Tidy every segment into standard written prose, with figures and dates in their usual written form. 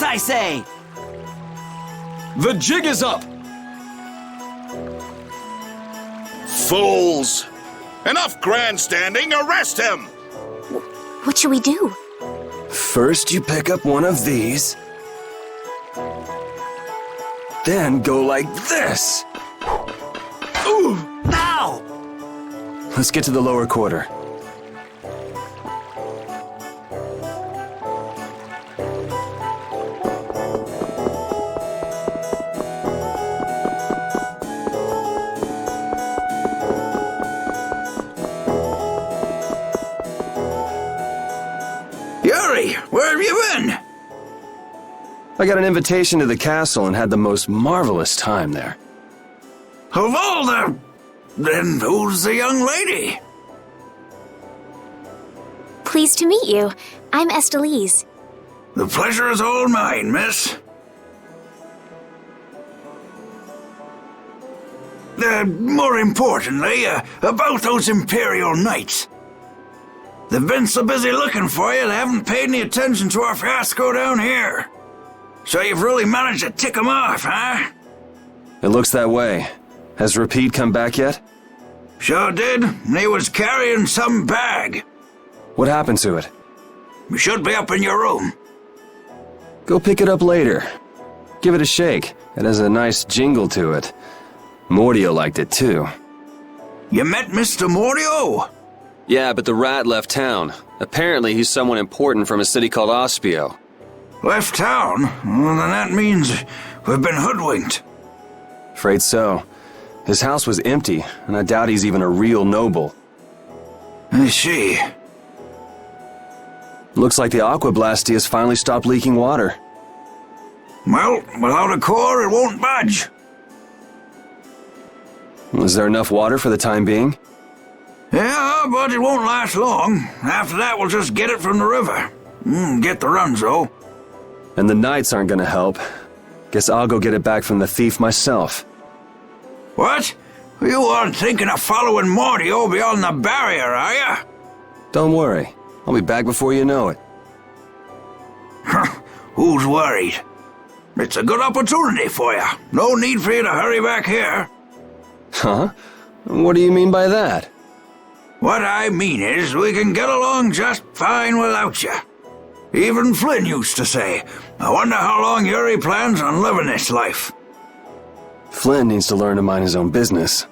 I say! The jig is up! Fools! Enough grandstanding! Arrest him! What should we do? First, you pick up one of these. Then go like this. Ooh! Ow! Let's get to the lower quarter. Yuri, where have you been? I got an invitation to the castle and had the most marvelous time there. Of all the... Then who's the young lady? Pleased to meet you. I'm Estelise. The pleasure is all mine, miss. More importantly, about those Imperial Knights. They've been so busy looking for you, they haven't paid any attention to our fiasco down here. So you've really managed to tick them off, huh? It looks that way. Has Repeat come back yet? Sure did. He was carrying some bag. What happened to it? It should be up in your room. Go pick it up later. Give it a shake. It has a nice jingle to it. Mordio liked it too. You met Mr. Mordio? Yeah, but the rat left town. Apparently he's someone important from a city called Ospio. Left town? Well, then that means we've been hoodwinked. Afraid so. His house was empty, and I doubt he's even a real noble. I see. Looks like the Aqua Blasty has finally stopped leaking water. Well, without a core, it won't budge. Is there enough water for the time being? Yeah, but it won't last long. After that, we'll just get it from the river. Get the runs, though. And the knights aren't gonna help. Guess I'll go get it back from the thief myself. What? You aren't thinking of following Mordio beyond the barrier, are you? Don't worry. I'll be back before you know it. Who's worried? It's a good opportunity for you. No need for you to hurry back here. Huh? What do you mean by that? What I mean is we can get along just fine without you. Even Flynn used to say, I wonder how long Yuri plans on living this life. Flynn needs to learn to mind his own business.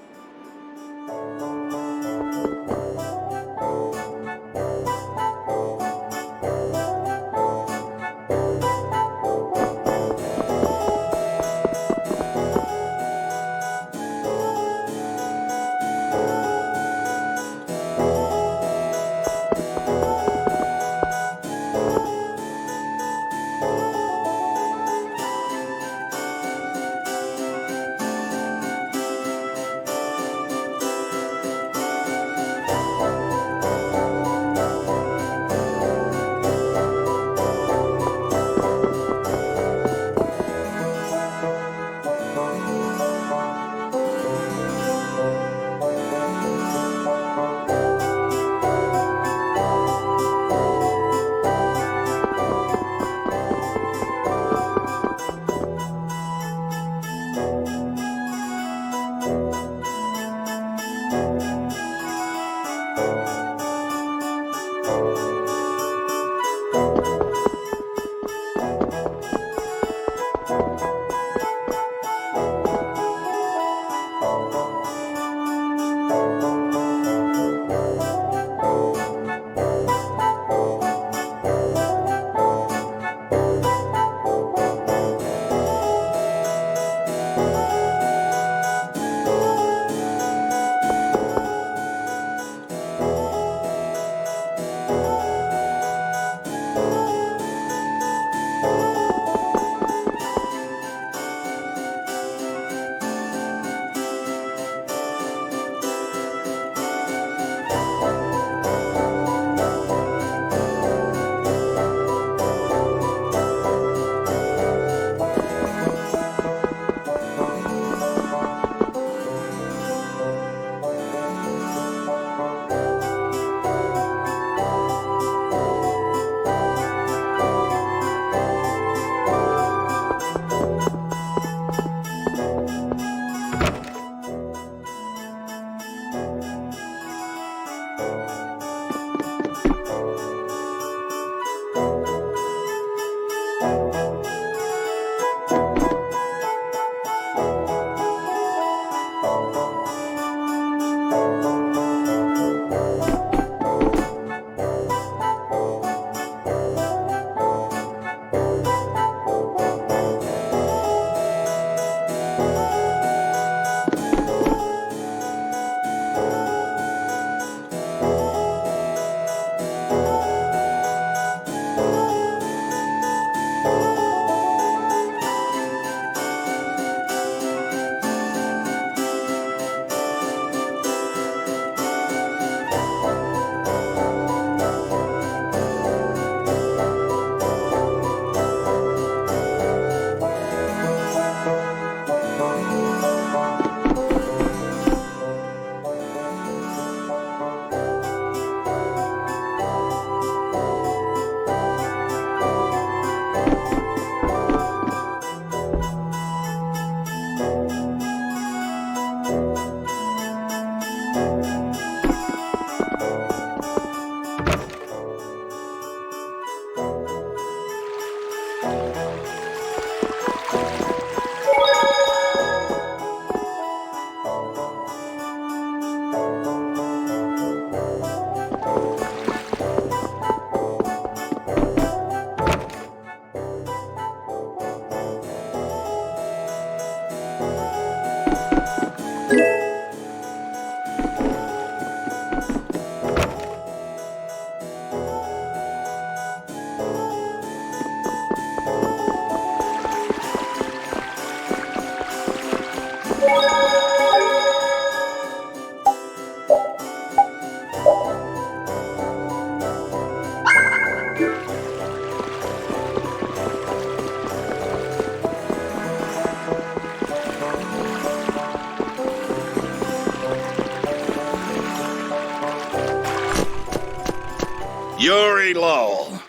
Yuri Lowell,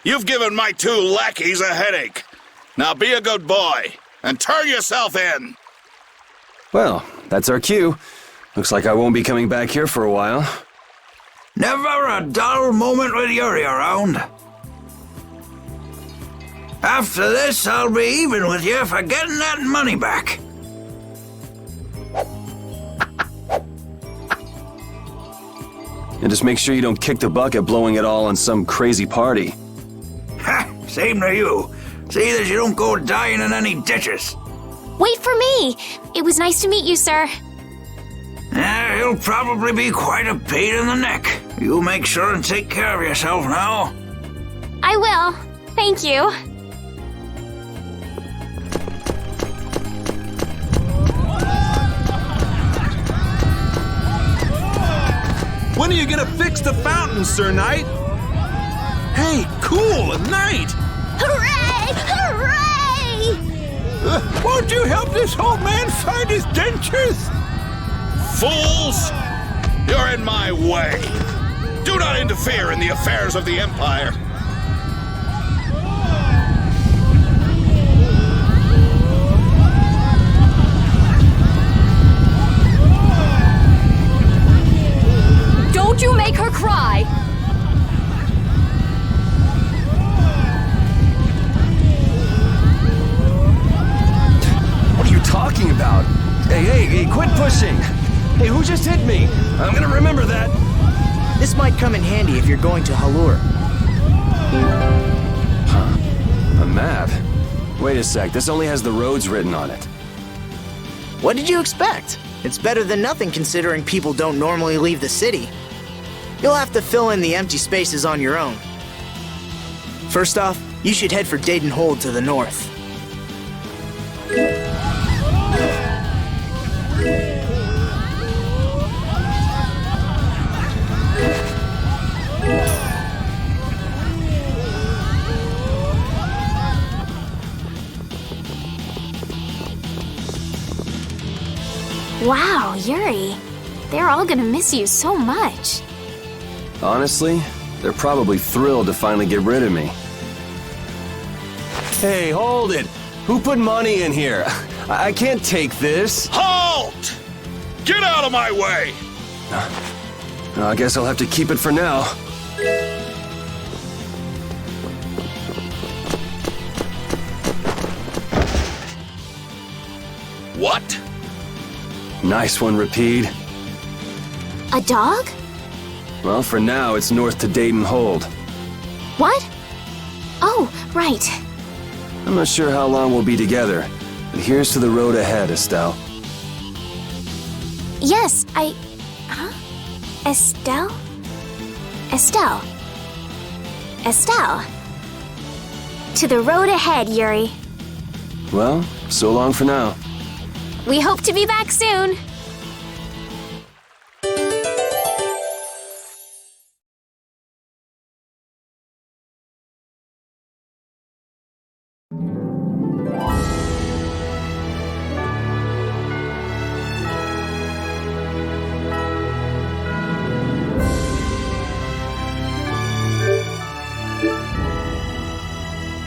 you've given my two lackeys a headache. Now be a good boy and turn yourself in. Well, that's our cue. Looks like I won't be coming back here for a while. Never a dull moment with Yuri around. After this, I'll be even with you for getting that money back. And just make sure you don't kick the bucket blowing it all on some crazy party. Ha! Same to you. See that you don't go dying in any ditches. Wait for me! It was nice to meet you, sir. He'll probably be quite a pain in the neck. You make sure and take care of yourself now. I will. Thank you. When are you gonna fix the fountain, Sir Knight? Hey, cool, a knight! Hooray! Hooray! Won't you help this old man find his dentures? Fools! You're in my way. Do not interfere in the affairs of the Empire. Don't you make her cry! What are you talking about? Hey, quit pushing! Hey, who just hit me? I'm gonna remember that. This might come in handy if you're going to Halur. Huh. A map? Wait a sec, this only has the roads written on it. What did you expect? It's better than nothing considering people don't normally leave the city. You'll have to fill in the empty spaces on your own. First off, you should head for Dayton Hold to the north. Wow, Yuri. They're all gonna miss you so much. Honestly, they're probably thrilled to finally get rid of me. Hey, hold it! Who put money in here? I can't take this. Halt! Get out of my way! I guess I'll have to keep it for now. What? Nice one, Rapide. A dog? Well, for now, it's north to Dayton Hold. What? Oh, right. I'm not sure how long we'll be together, And here's to the road ahead, Estelle. Yes, Huh? Estelle? Estelle. Estelle. To the road ahead, Yuri. Well, so long for now. We hope to be back soon.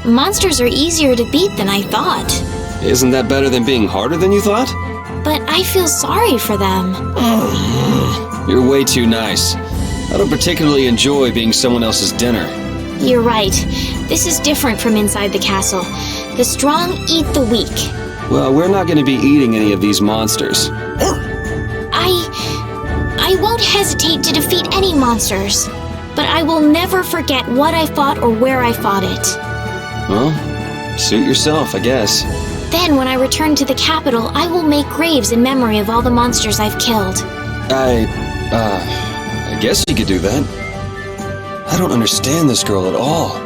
Monsters are easier to beat than I thought. Isn't that better than being harder than you thought? But I feel sorry for them. You're way too nice. I don't particularly enjoy being someone else's dinner. You're right. This is different from inside the castle. The strong eat the weak. Well, we're not going to be eating any of these monsters. I won't hesitate to defeat any monsters. But I will never forget what I fought or where I fought it. Well, suit yourself, I guess. Then, when I return to the capital, I will make graves in memory of all the monsters I've killed. I guess you could do that. I don't understand this girl at all.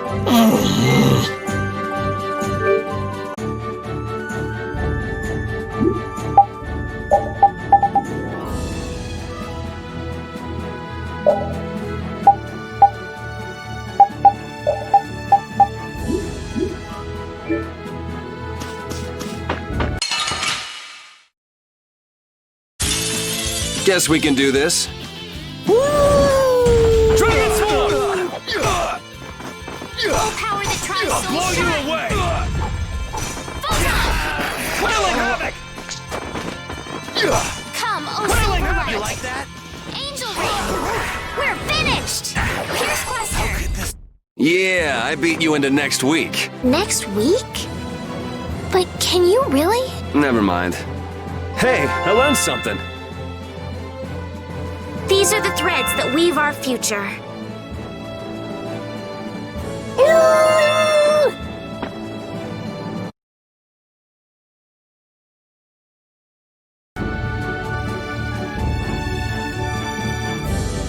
Guess we can do this. Power that tries I'll blow you away! Quelling havoc! Come, oh Quelling Silver havoc! Light. You like that? Angel Ring! We're finished! Here's Cluster. Yeah, I beat you into next week. Next week? But can you really? Never mind. Hey, I learned something. These are the threads that weave our future.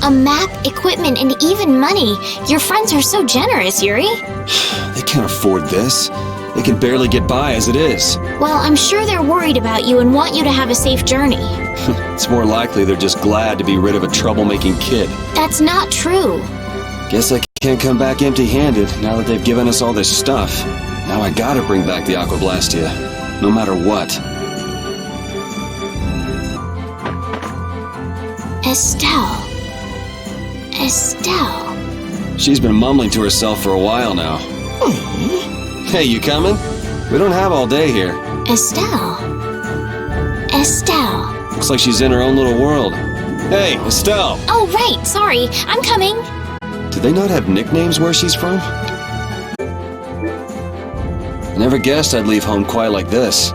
A map, equipment, and even money. Your friends are so generous, Yuri. They can't afford this. They can barely get by as it is. Well, I'm sure they're worried about you and want you to have a safe journey. It's more likely they're just glad to be rid of a troublemaking kid. That's not true. Guess I can't come back empty-handed now that they've given us all this stuff. Now I gotta bring back the Aquablastia, no matter what. Estelle. Estelle. She's been mumbling to herself for a while now. Hey, you coming? We don't have all day here. Estelle. Estelle. Looks like she's in her own little world. Hey, Estelle! Oh, right. Sorry. I'm coming. Do they not have nicknames where she's from? I never guessed I'd leave home quite like this.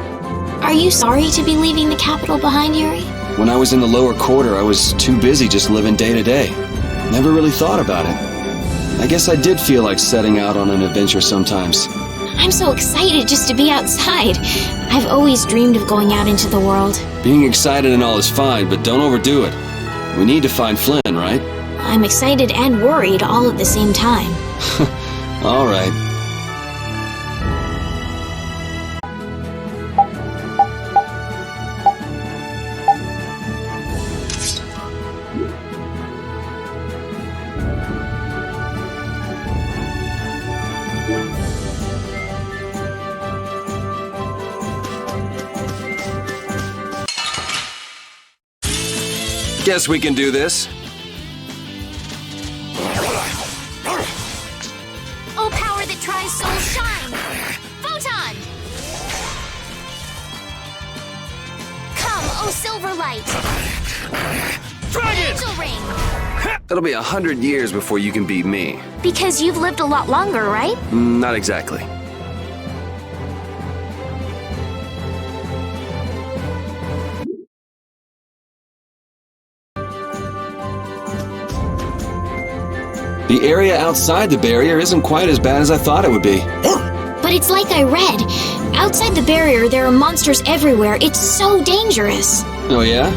Are you sorry to be leaving the capital behind, Yuri? When I was in the lower quarter, I was too busy just living day to day. Never really thought about it. I guess I did feel like setting out on an adventure sometimes. I'm so excited just to be outside. I've always dreamed of going out into the world. Being excited and all is fine, but don't overdo it. We need to find Flynn, right? I'm excited and worried all at the same time. All right. Guess we can do this. Oh, power that tries soul shine! Photon! Come, oh silver light! Dragon! Angel ring! It'll be 100 years before you can beat me. Because you've lived a lot longer, right? Not exactly. The area outside the barrier isn't quite as bad as I thought it would be. But it's like I read. Outside the barrier, there are monsters everywhere. It's so dangerous. Oh yeah?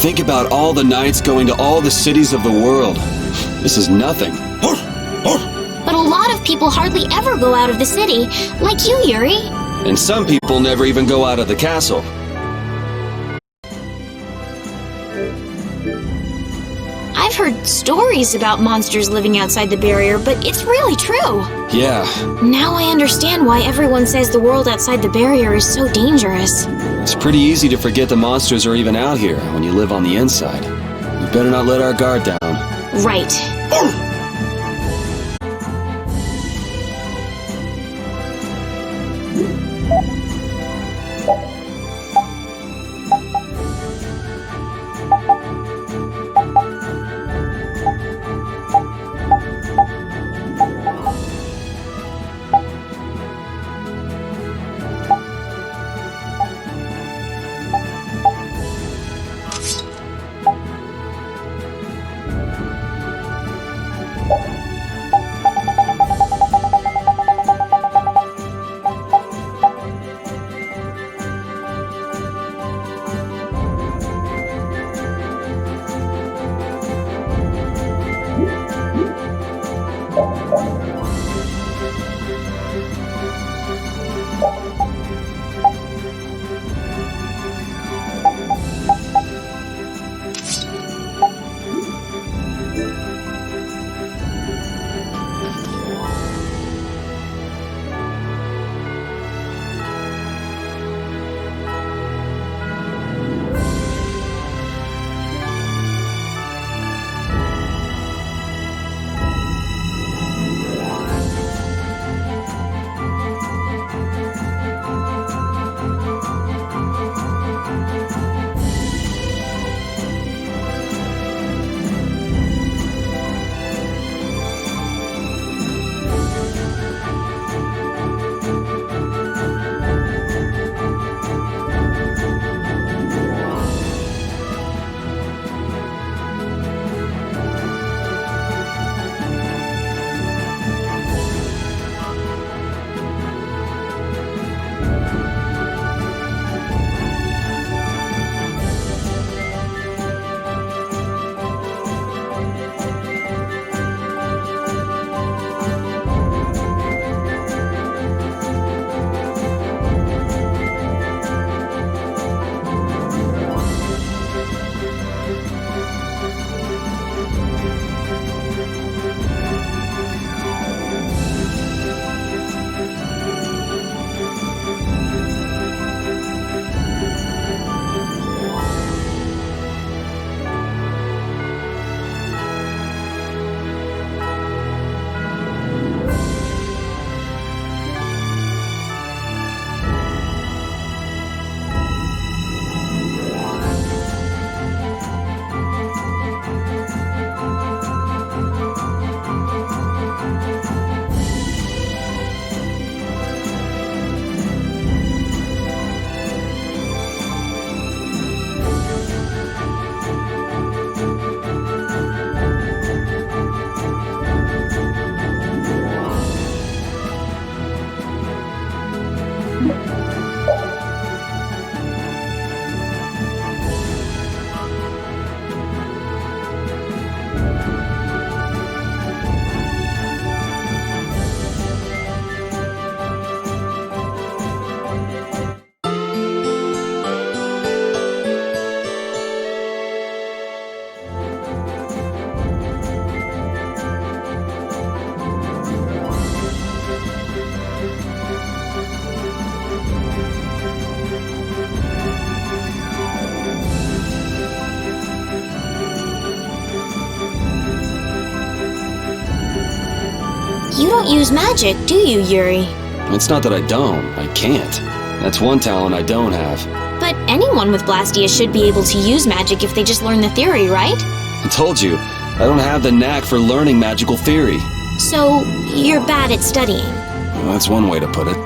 Think about all the knights going to all the cities of the world. This is nothing. But a lot of people hardly ever go out of the city, like you, Yuri. And some people never even go out of the castle. I've heard stories about monsters living outside the barrier, but it's really true. Yeah, Now I understand why everyone says the world outside the barrier is so dangerous. it's pretty easy to forget the monsters are even out here when you live on the inside. We better not let our guard down. Right. You don't use magic, do you, Yuri? It's not that I don't, I can't. That's one talent I don't have. But anyone with Blastia should be able to use magic if they just learn the theory, right? I told you, I don't have the knack for learning magical theory. So, you're bad at studying. Well, that's one way to put it.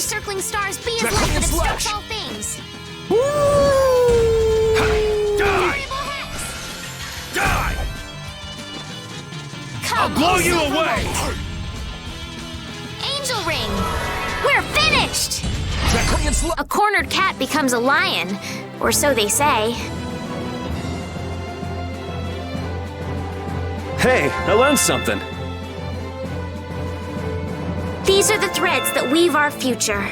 circling stars be as light Draconian that obstructs slash. all things? Die! Die! Come, I'll blow oh, you Silver away! Light. Angel Ring! We're finished! Draconian slash. A cornered cat becomes a lion, or so they say. Hey, I learned something. These are the threads that weave our future.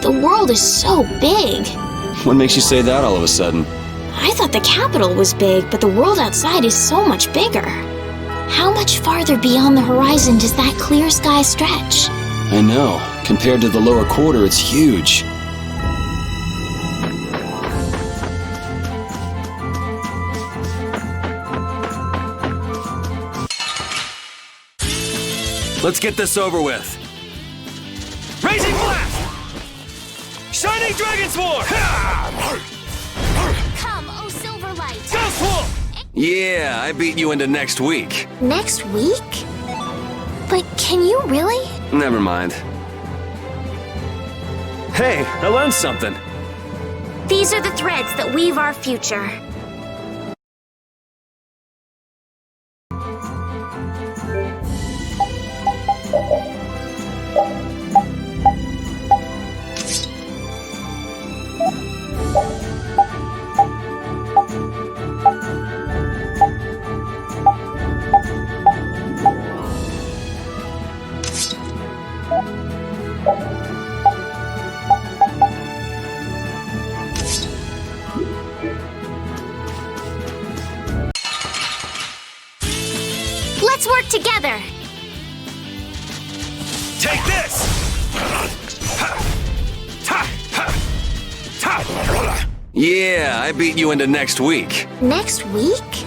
The world is so big. What makes you say that all of a sudden? I thought the capital was big, but the world outside is so much bigger. How much farther beyond the horizon does that clear sky stretch? I know. Compared to the lower quarter, it's huge. Let's get this over with. Raging Blast! Shining Dragon Sword! Come, oh Silver Light! Ghost Wolf! Yeah, I beat you into next week. Next week? But can you really? Never mind. Hey, I learned something. These are the threads that weave our future. Let's work together! Take this! Yeah, I beat you into next week. Next week?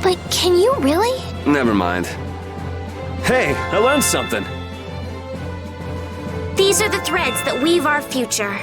But can you really? Never mind. Hey, I learned something. These are the threads that weave our future.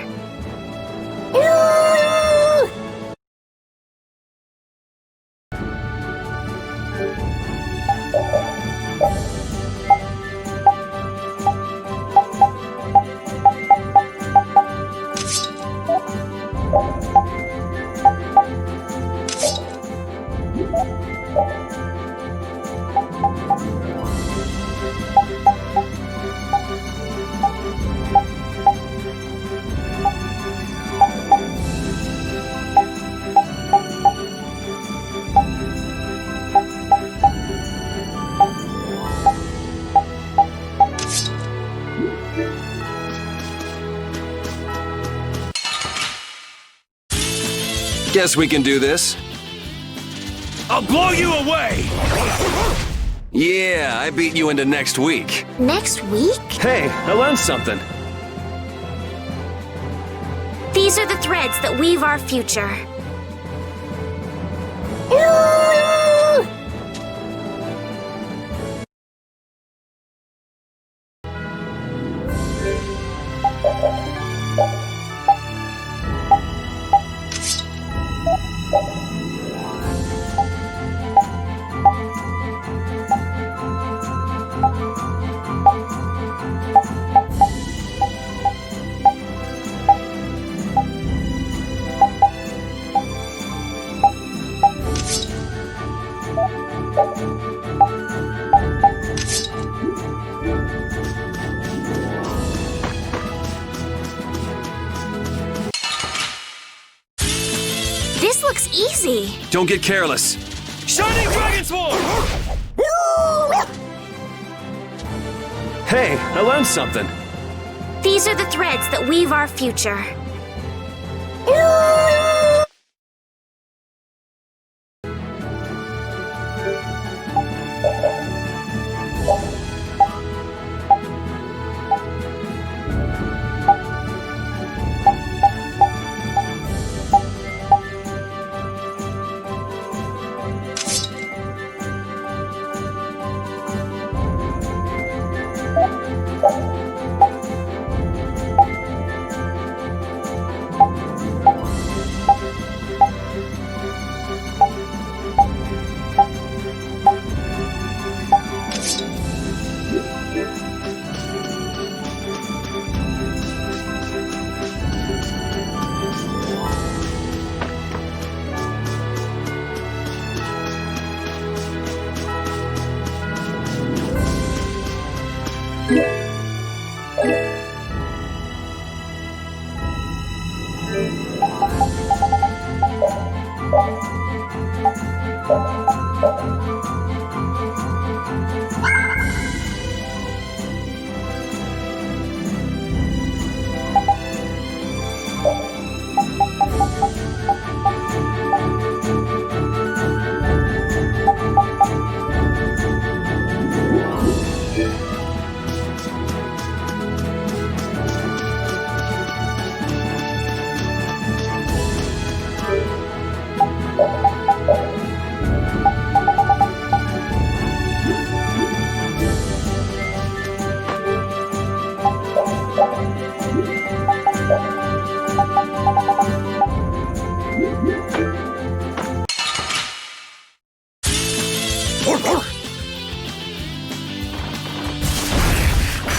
Guess we can do this. I'll blow you away! Yeah, I beat you into next week. Next week? Hey, I learned something. These are the threads that weave our future. This looks easy. Don't get careless. Shining Dragon Sword! Hey, I learned something. These are the threads that weave our future.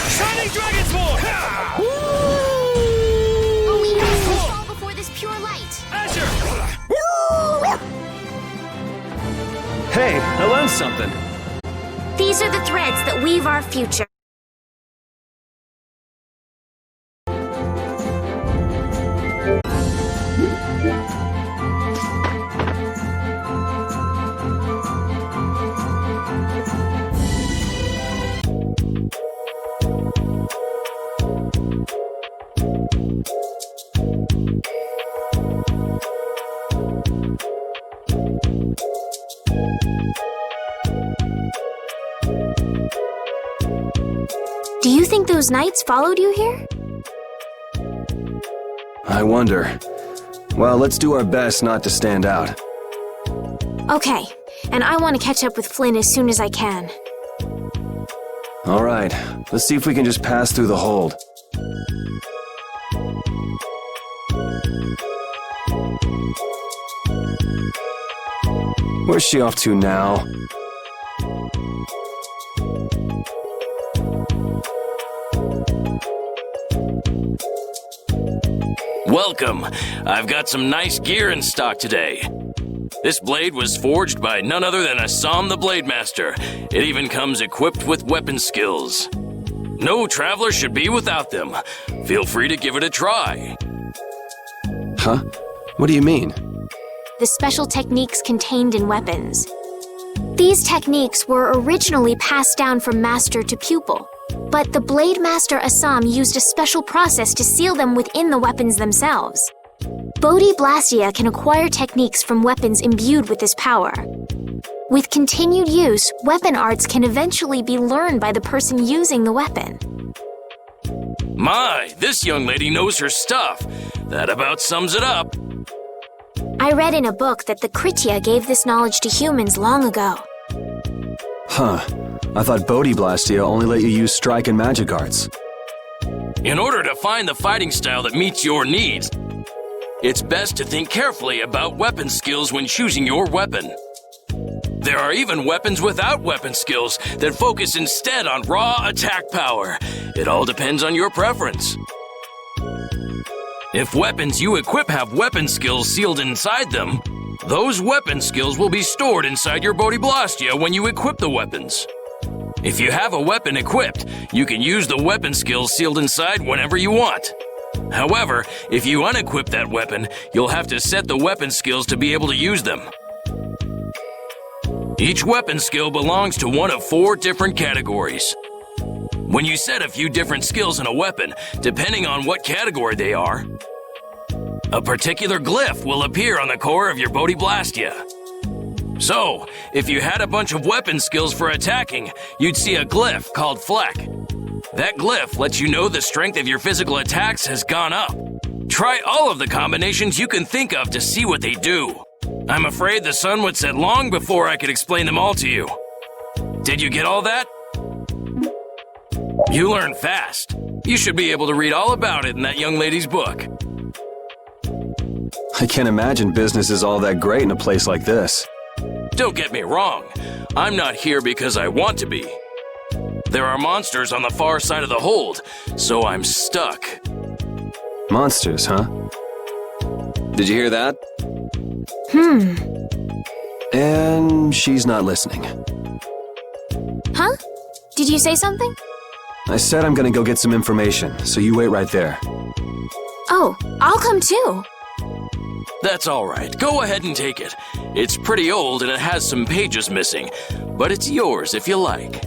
Shining Dragon Sword! Only us can fall before this pure light. Azure! Hey, I learned something. These are the threads that weave our future. Do you think those knights followed you here? I wonder. Well, let's do our best not to stand out. Okay, and I want to catch up with Flynn as soon as I can. All right, let's see if we can just pass through the hold. Where's she off to now? Welcome. I've got some nice gear in stock today. This blade was forged by none other than Assam the Blade Master. It even comes equipped with weapon skills. No traveler should be without them. Feel free to give it a try. Huh? What do you mean? The special techniques contained in weapons. These techniques were originally passed down from master to pupil, but the Blade Master Assam used a special process to seal them within the weapons themselves. Bodhi Blastia can acquire techniques from weapons imbued with this power. With continued use, weapon arts can eventually be learned by the person using the weapon. My, this young lady knows her stuff. That about sums it up. I read in a book that the Kritia gave this knowledge to humans long ago. Huh. I thought Bodhi Blastia only let you use strike and magic arts. In order to find the fighting style that meets your needs, it's best to think carefully about weapon skills when choosing your weapon. There are even weapons without weapon skills that focus instead on raw attack power. It all depends on your preference. If weapons you equip have weapon skills sealed inside them, those weapon skills will be stored inside your Bodhi Blastia when you equip the weapons. If you have a weapon equipped, you can use the weapon skills sealed inside whenever you want. However, if you unequip that weapon, you'll have to set the weapon skills to be able to use them. Each weapon skill belongs to one of 4 different categories. When you set a few different skills in a weapon, depending on what category they are, a particular glyph will appear on the core of your Bodhi Blastia. So, if you had a bunch of weapon skills for attacking, you'd see a glyph called Fleck. That glyph lets you know the strength of your physical attacks has gone up. Try all of the combinations you can think of to see what they do. I'm afraid the sun would set long before I could explain them all to you. Did you get all that? You learn fast. You should be able to read all about it in that young lady's book. I can't imagine business is all that great in a place like this. Don't get me wrong. I'm not here because I want to be. There are monsters on the far side of the hold, so I'm stuck. Monsters, huh? Did you hear that? And she's not listening. Huh? Did you say something? I said I'm gonna go get some information, so you wait right there. Oh, I'll come too. That's all right. Go ahead and take it. It's pretty old and it has some pages missing, but it's yours if you like.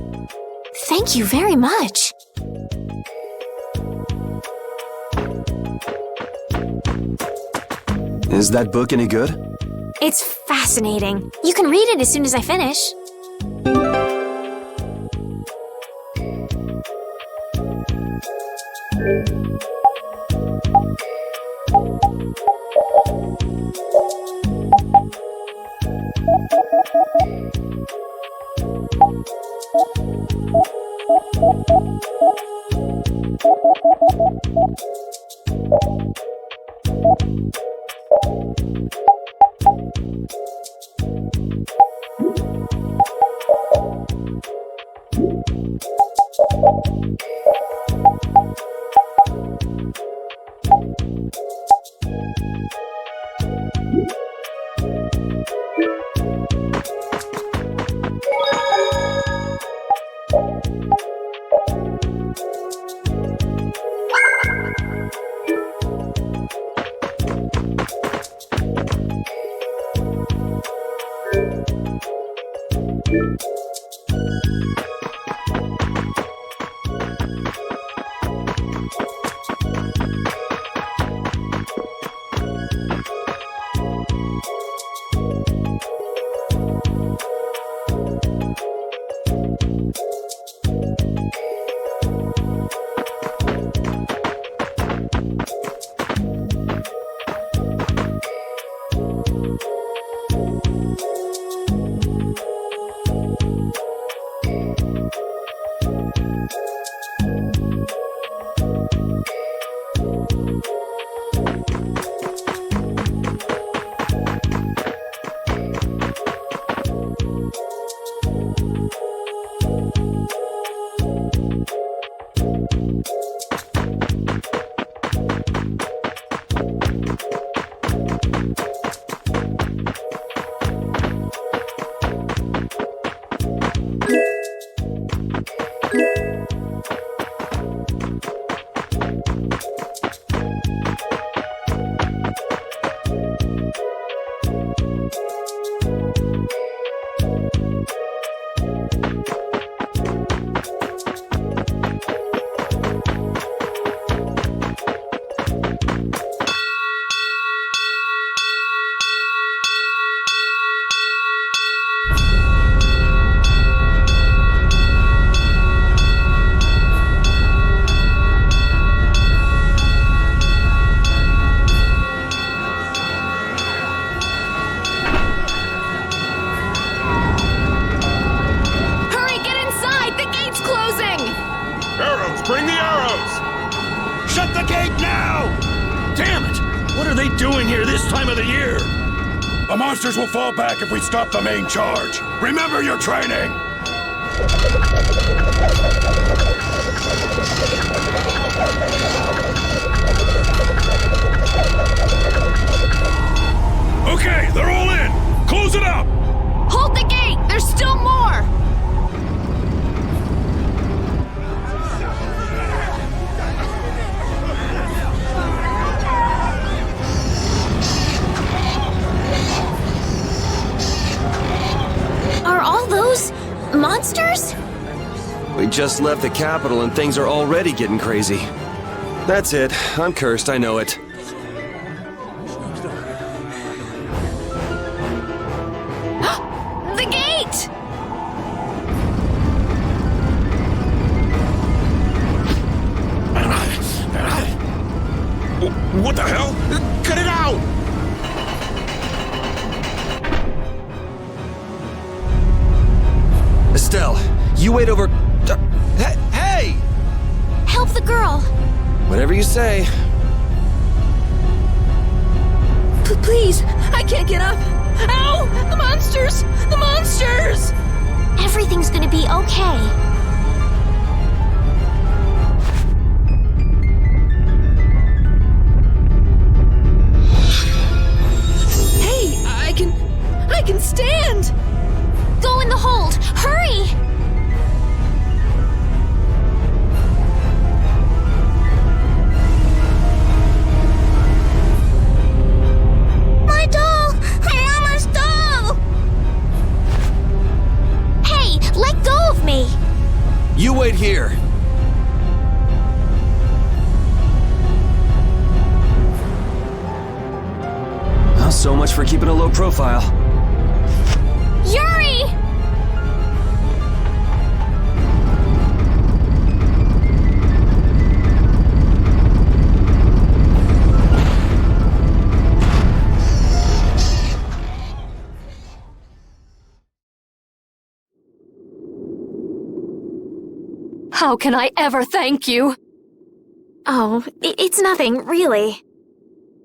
Thank you very much. Is that book any good? It's fascinating. You can read it as soon as I finish. Bring the arrows! Shut the gate now! Damn it! What are they doing here this time of the year? The monsters will fall back if we stop the main charge. Remember your training! Okay, they're all in! Close it up! Hold the gate! There's still more! Are all those monsters? We just left the capital and things are already getting crazy. That's it. I'm cursed, I know it. The gate! What the hell? Cut it out! Estelle, you wait over... Hey! Help the girl! Whatever you say. Please, I can't get up. Ow! The monsters! The monsters! Everything's gonna be okay. Hey, I can stand! Go in the hold! Hurry! My doll! My mama's doll! Hey, let go of me! You wait here. Well, so much for keeping a low profile. Yuri! How can I ever thank you? Oh, it's nothing, really.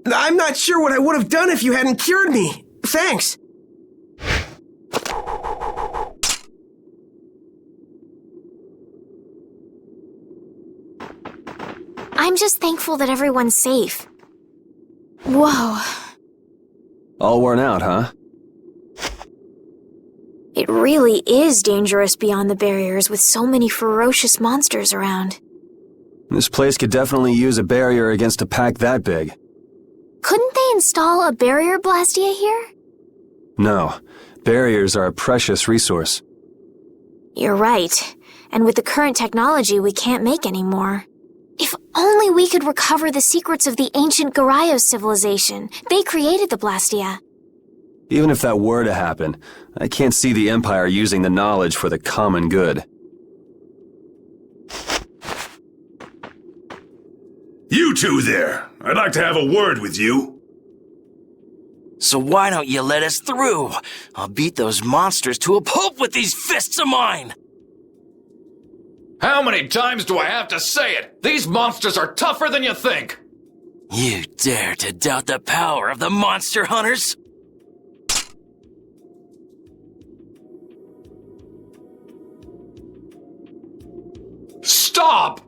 I'm not sure what I would have done if you hadn't cured me. Thanks. I'm just thankful that everyone's safe. Whoa. All worn out, huh? It really is dangerous beyond the barriers with so many ferocious monsters around. This place could definitely use a barrier against a pack that big. Couldn't they install a barrier Blastia here? No. Barriers are a precious resource. You're right. And with the current technology, we can't make any more. If only we could recover the secrets of the ancient Garayos civilization. They created the Blastia. Even if that were to happen, I can't see the Empire using the knowledge for the common good. You two there! I'd like to have a word with you. So why don't you let us through? I'll beat those monsters to a pulp with these fists of mine! How many times do I have to say it? These monsters are tougher than you think! You dare to doubt the power of the monster hunters? Stop!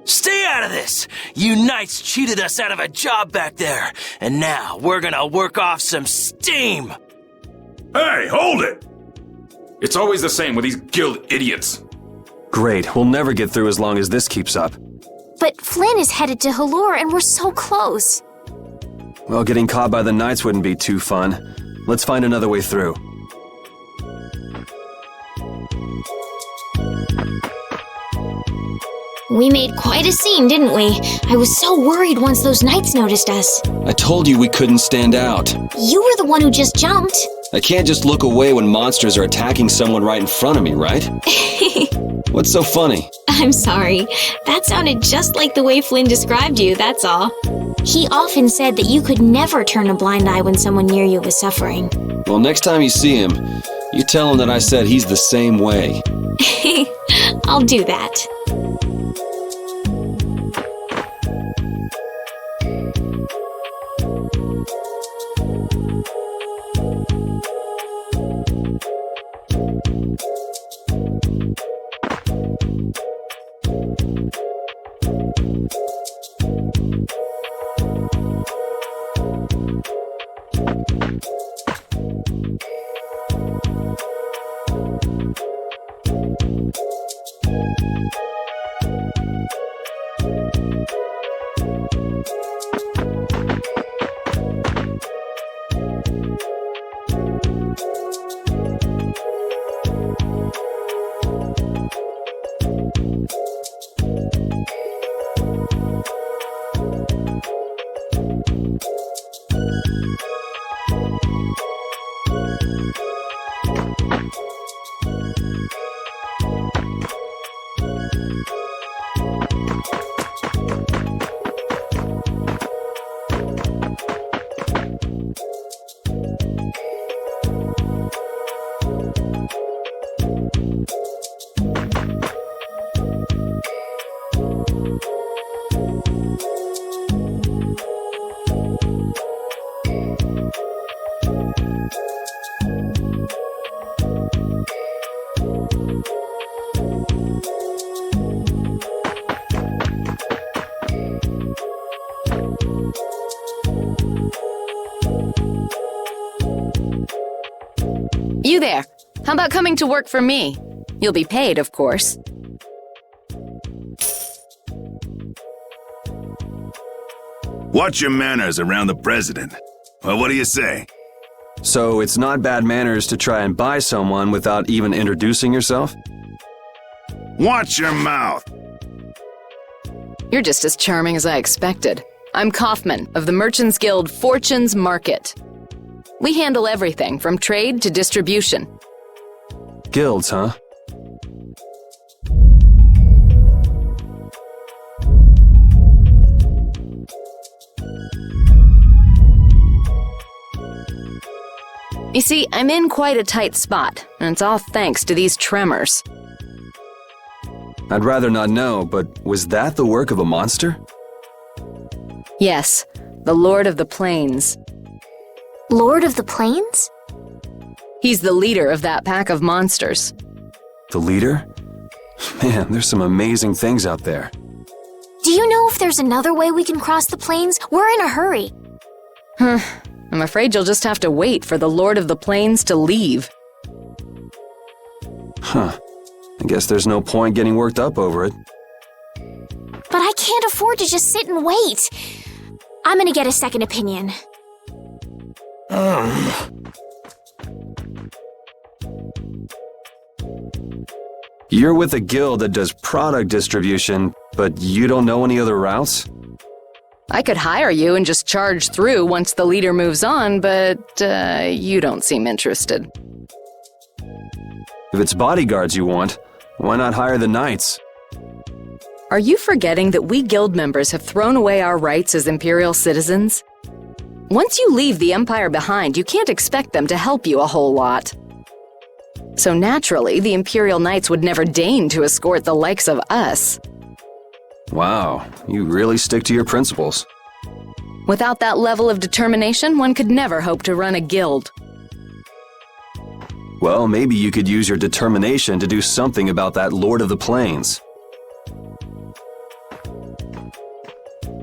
Stay out of this! You knights cheated us out of a job back there, and now we're gonna work off some steam! Hey, hold it! It's always the same with these guild idiots. Great, we'll never get through as long as this keeps up. But Flynn is headed to Halure and we're so close. Well, getting caught by the knights wouldn't be too fun. Let's find another way through. We made quite a scene, didn't we? I was so worried once those knights noticed us. I told you we couldn't stand out. You were the one who just jumped. I can't just look away when monsters are attacking someone right in front of me, right? What's so funny? I'm sorry. That sounded just like the way Flynn described you, that's all. He often said that you could never turn a blind eye when someone near you was suffering. Well, next time you see him, You tell him that I said he's the same way. I'll do that. You there. How about coming to work for me? You'll be paid, of course. Watch your manners around the president. Well, what do you say? So it's not bad manners to try and buy someone without even introducing yourself? Watch your mouth. You're just as charming as I expected. I'm Kaufman of the Merchants Guild Fortune's Market. We handle everything from trade to distribution. Guilds, huh? You see, I'm in quite a tight spot, and it's all thanks to these tremors. I'd rather not know, but was that the work of a monster? Yes, the Lord of the Plains. Lord of the Plains? He's the leader of that pack of monsters. The leader? Man, there's some amazing things out there. Do you know if there's another way we can cross the plains? We're in a hurry. I'm afraid you'll just have to wait for the Lord of the Plains to leave. Huh. I guess there's no point getting worked up over it. But I can't afford to just sit and wait. I'm gonna get a second opinion. You're with a guild that does product distribution, but you don't know any other routes? I could hire you and just charge through once the leader moves on, but you don't seem interested. If it's bodyguards you want, why not hire the knights? Are you forgetting that we guild members have thrown away our rights as Imperial citizens? Once you leave the Empire behind, you can't expect them to help you a whole lot. So naturally, the Imperial Knights would never deign to escort the likes of us. Wow, you really stick to your principles. Without that level of determination, one could never hope to run a guild. Well, maybe you could use your determination to do something about that Lord of the Plains.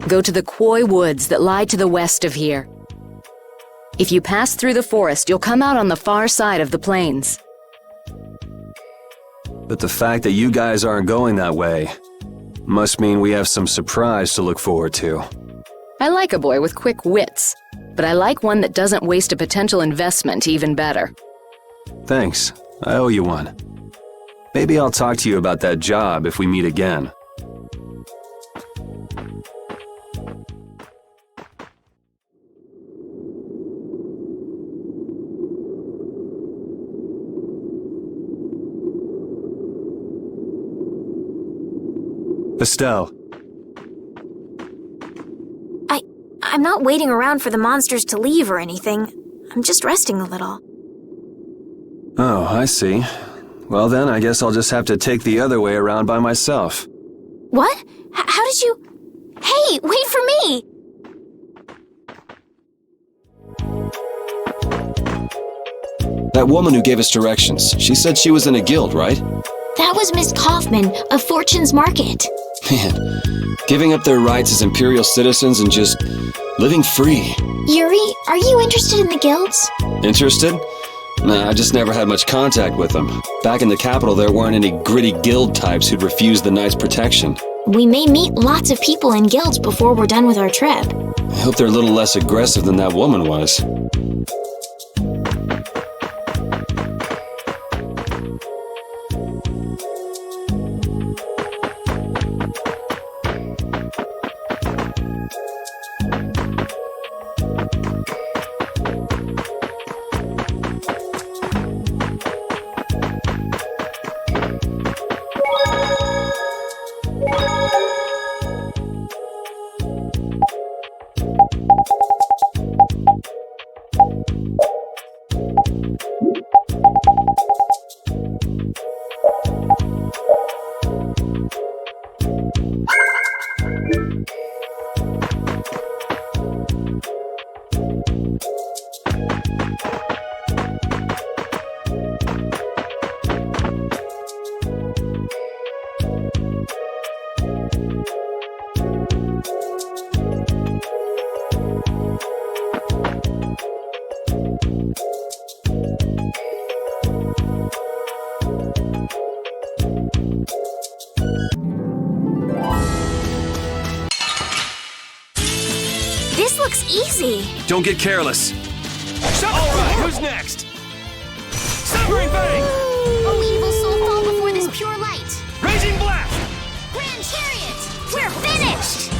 Go to the Koi Woods that lie to the west of here. If you pass through the forest, you'll come out on the far side of the plains. But the fact that you guys aren't going that way must mean we have some surprise to look forward to. I like a boy with quick wits, but I like one that doesn't waste a potential investment even better. Thanks. I owe you one. Maybe I'll talk to you about that job if we meet again. Estelle. I'm not waiting around for the monsters to leave or anything. I'm just resting a little. Oh, I see. Well then, I guess I'll just have to take the other way around by myself. What? How did you... Hey, wait for me! That woman who gave us directions, she said she was in a guild, right? That was Miss Kaufman of Fortune's Market. Man, giving up their rights as Imperial citizens and just living free. Yuri, are you interested in the guilds? Interested? Nah, I just never had much contact with them. Back in the capital, there weren't any gritty guild types who'd refuse the Knight's protection. We may meet lots of people in guilds before we're done with our trip. I hope they're a little less aggressive than that woman was. This looks easy. Don't get careless. Alright, who's next? Severing Fang! Oh, evil soul, fall before this pure light. Raging Blast! Grand Chariot! We're finished!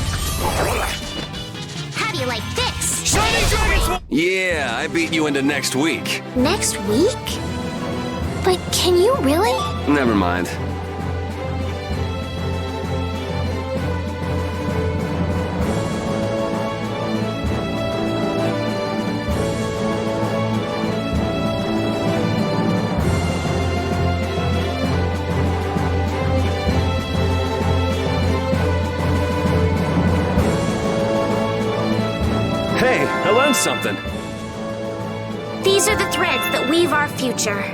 How do you like this? Shining Dragon! Yeah, I beat you into next week. Next week? But can you really? Never mind. Hey, I learned something. These are the threads that weave our future.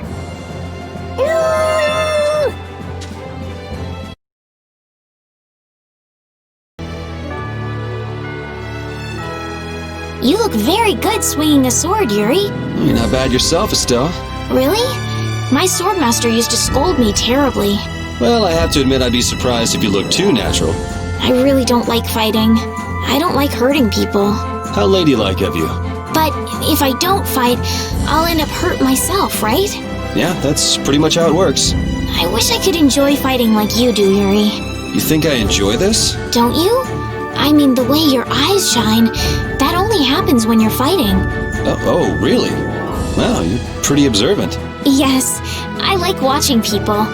You look very good swinging a sword, Yuri. You're not bad yourself, Estelle. Really? My swordmaster used to scold me terribly. Well, I have to admit I'd be surprised if you looked too natural. I really don't like fighting. I don't like hurting people. How ladylike of you. But if I don't fight, I'll end up hurt myself, right? Yeah, that's pretty much how it works. I wish I could enjoy fighting like you do, Yuri. You think I enjoy this? Don't you? I mean, the way your eyes shine, that only happens when you're fighting. Oh, really? Wow, you're pretty observant. Yes, I like watching people.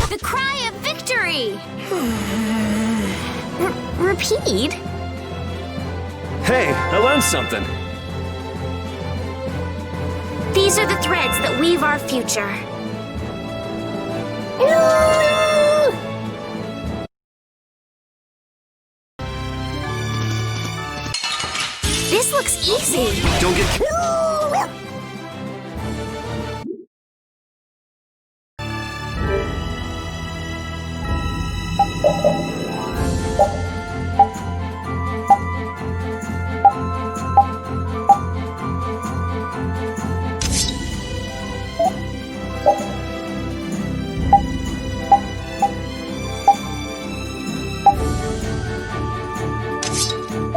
The cry of victory! Repeat? Hey, I learned something. These are the threads that weave our future. This looks easy. Don't get...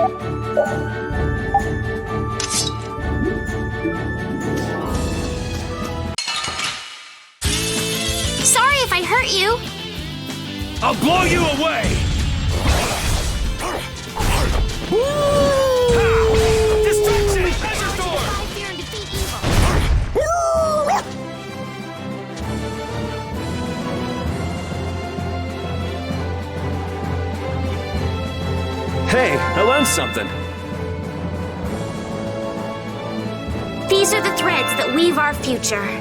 Sorry if I hurt you. I'll blow you away! Distraction! Measure door! Defy fear and defeat evil. Hey, I learned something. These are the threads that weave our future.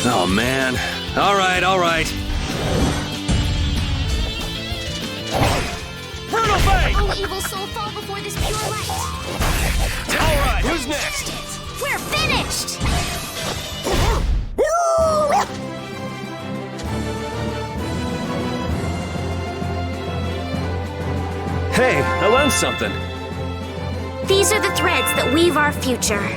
Oh, man. All right, all right. Brutal Fate! Oh, evil soul, fall before this pure light. All right, who's next? We're finished! Hey, I learned something. These are the threads that weave our future.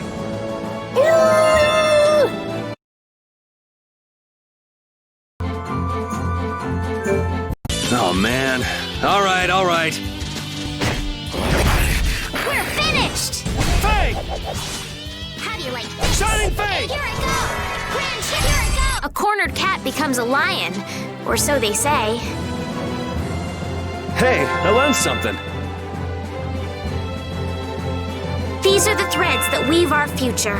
Oh, man. All right, all right. We're finished! Fate! How do you like this? Shining Fate! Here it goes! Grand ship, here it goes! A cornered cat becomes a lion, or so they say. Hey, I learned something. These are the threads that weave our future.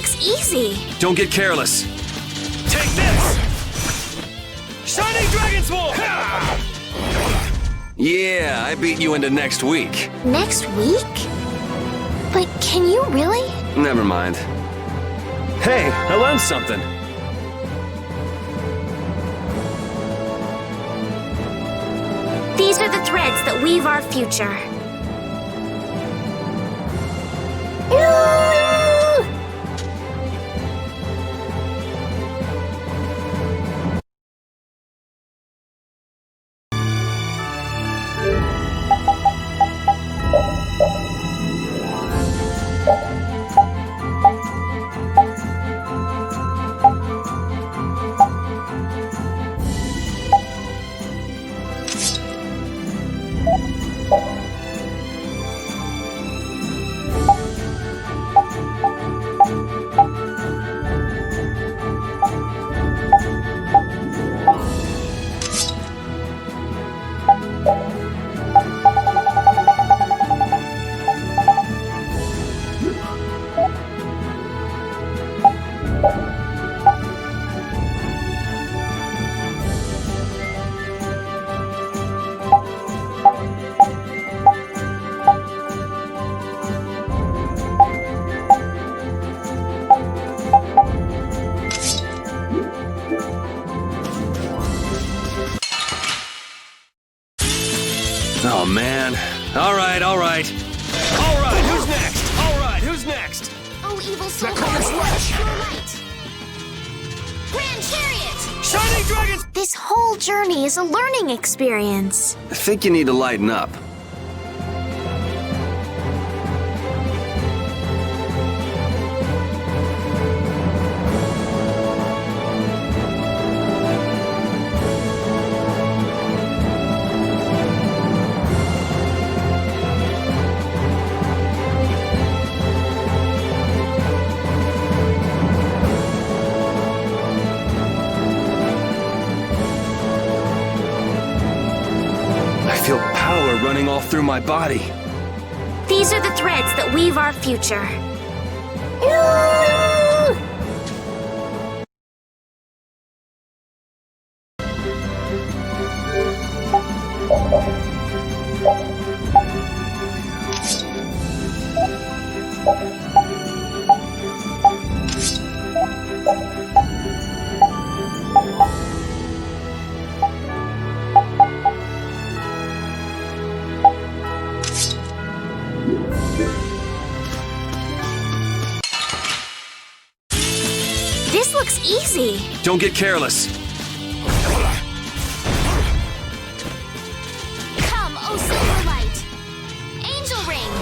looks easy. Don't get careless. Take this! Shining Dragon Swarm! Yeah, I beat you into next week. Next week? But can you really? Never mind. Hey, I learned something. These are the threads that weave our future. Oh, man. All right. Alright, who's next? Oh, evil soul! Light! Grand Chariot! Shining Dragons! This whole journey is a learning experience. I think you need to lighten up. I feel power running all through my body. These are the threads that weave our future. This looks easy. Don't get careless. Come, oh silver light. Angel ring.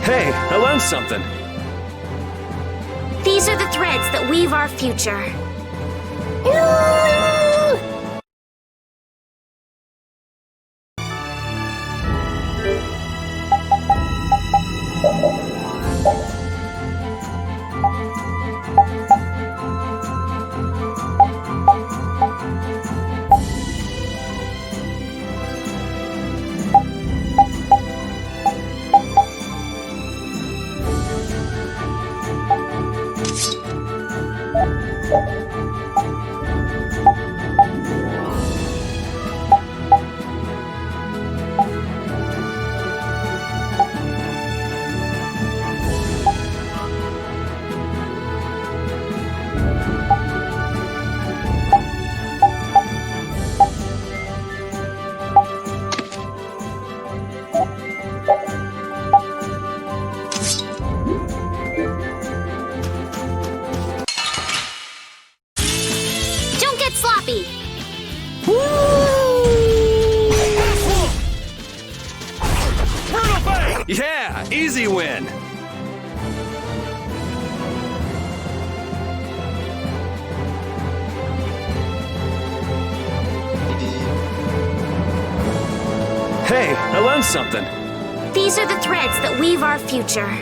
Hey, I learned something. These are the threads that weave our future. Sloppy. Yeah, easy win. Hey, I learned something. These are the threads that weave our future.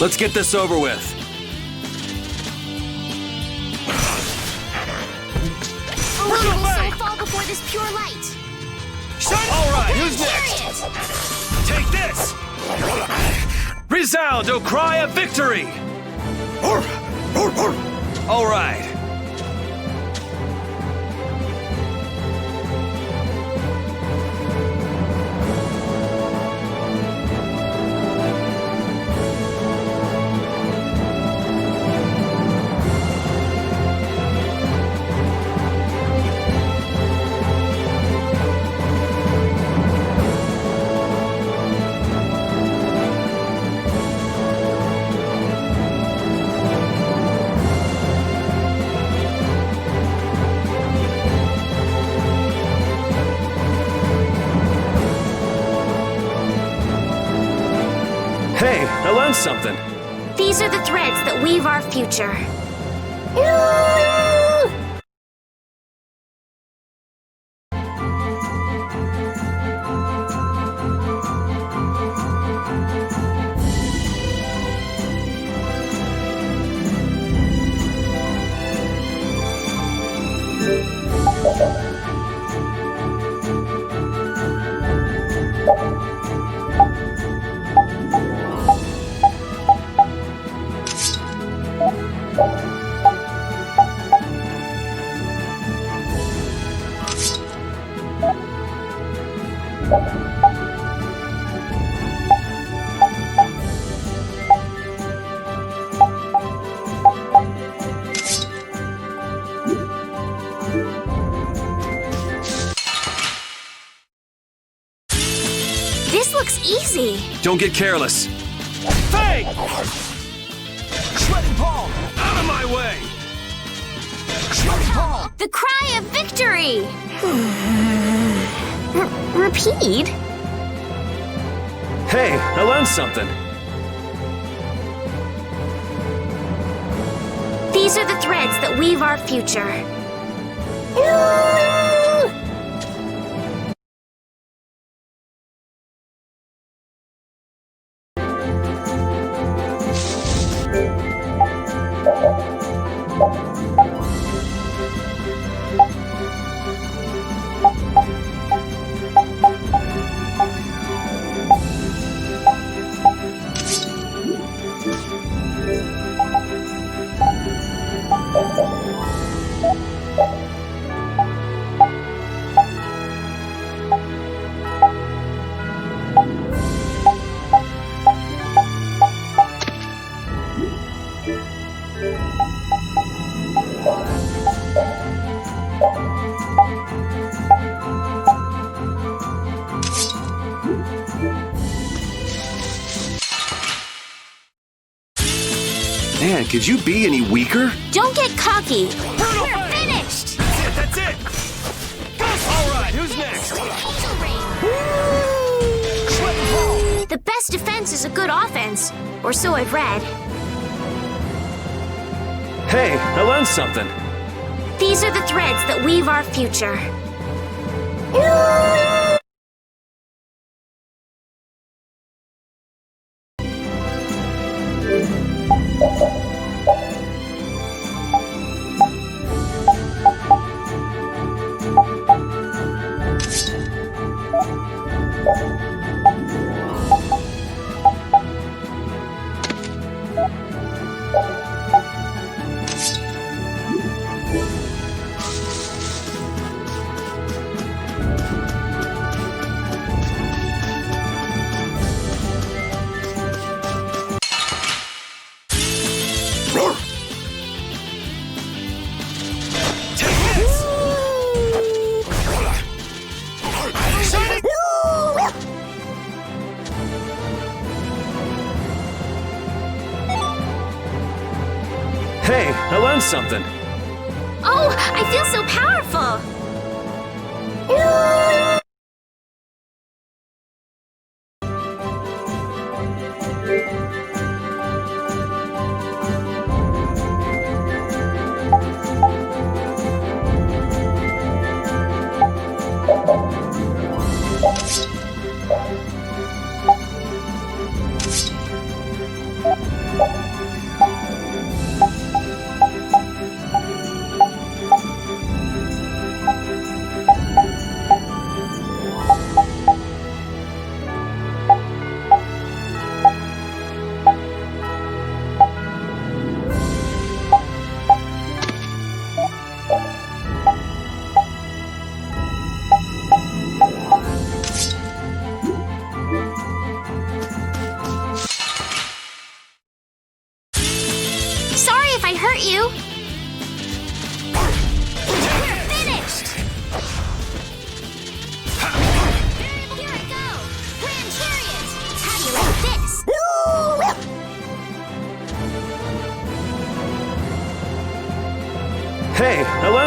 Let's get this over with. Only will soul fall before this pure light. All right, who's next? Chariot! Take this! Resound, O cry of victory! All right. Hey, I learned something. These are the threads that weave our future. This looks easy. Don't get careless. Fang! Shredding palm! Out of my way! Shredding palm! The cry of victory! Repeat? Hey, I learned something. These are the threads that weave our future. Man, could you be any weaker? Don't get cocky. We're finished! That's it! All right, who's next? Angel Rain. The best defense is a good offense, or so I've read. Hey, I learned something. These are the threads that weave our future. Hey, I learned something. Oh, I feel so powerful!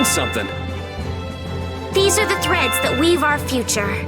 something. These are the threads that weave our future.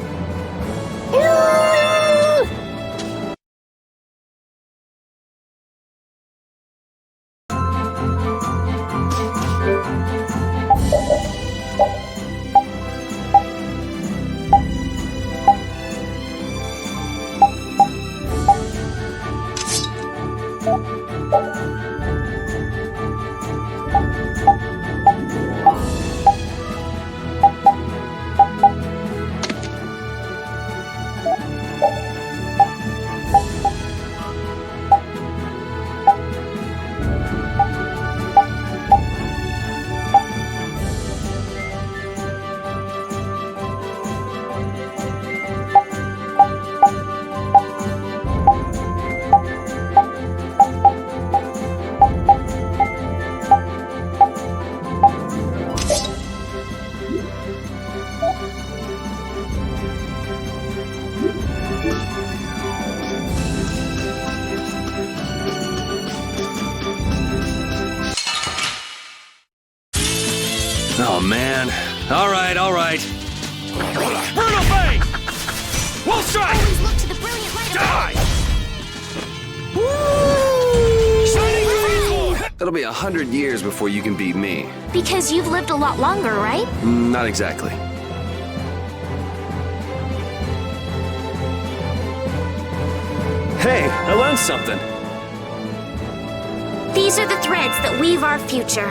Oh, man. All right. Brutal Fang! Wolf Strike! Always look to the brilliant light Die! Shining Transform! It'll be 100 years before you can beat me. Because you've lived a lot longer, right? Not exactly. Hey, I learned something. These are the threads that weave our future.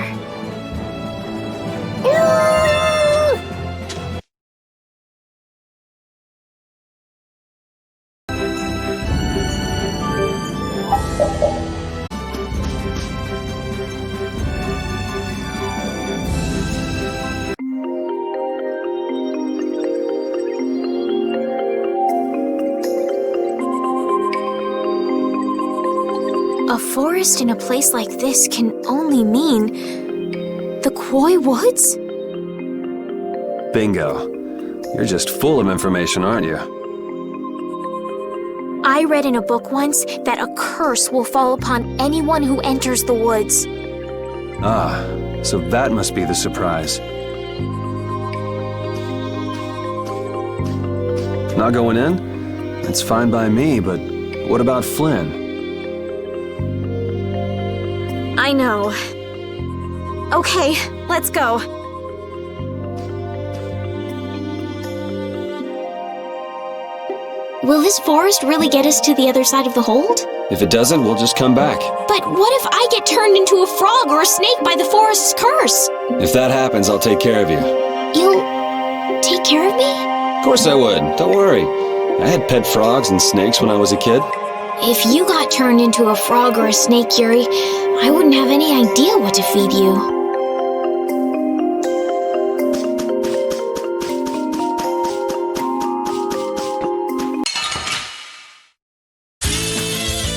A forest in a place like this can only mean the Koi Woods? Bingo. You're just full of information, aren't you? I read in a book once that a curse will fall upon anyone who enters the woods. Ah, so that must be the surprise. Not going in? It's fine by me, but what about Flynn? I know. Okay, let's go. Will this forest really get us to the other side of the hold? If it doesn't, we'll just come back. But what if I get turned into a frog or a snake by the forest's curse? If that happens, I'll take care of you. You'll take care of me? Of course I would. Don't worry. I had pet frogs and snakes when I was a kid. If you got turned into a frog or a snake, Yuri, I wouldn't have any idea what to feed you.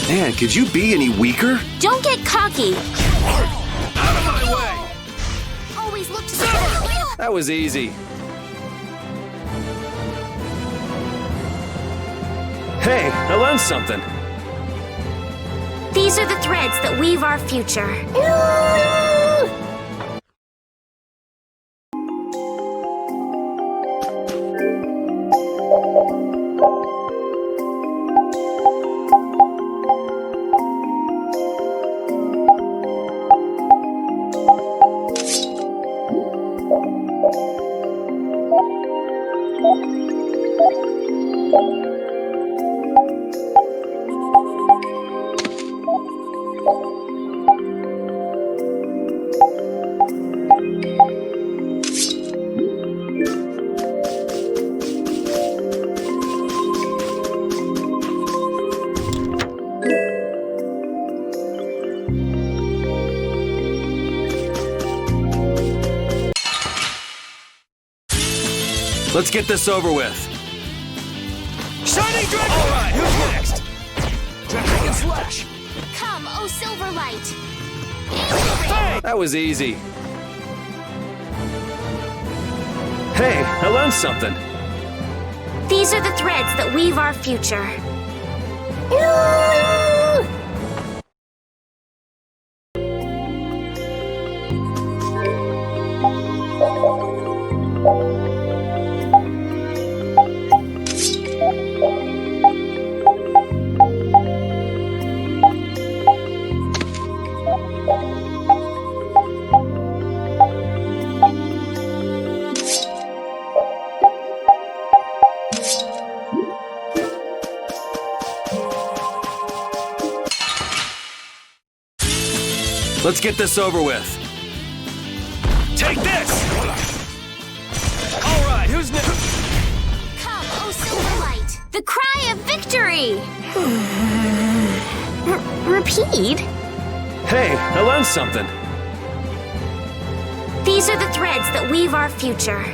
Man, could you be any weaker? Don't get cocky. Out of my way! Always look to the That was easy. Hey, I learned something. These are the threads that weave our future. Let's get this over with. Shining Dragon! All right, who's next? Dragon Slash! Come, oh Silverlight! That was easy. Hey, I learned something. These are the threads that weave our future. Let's get this over with. Take this! All right, who's next? Come, oh Silverlight! The cry of victory! Repeat? Hey, I learned something. These are the threads that weave our future.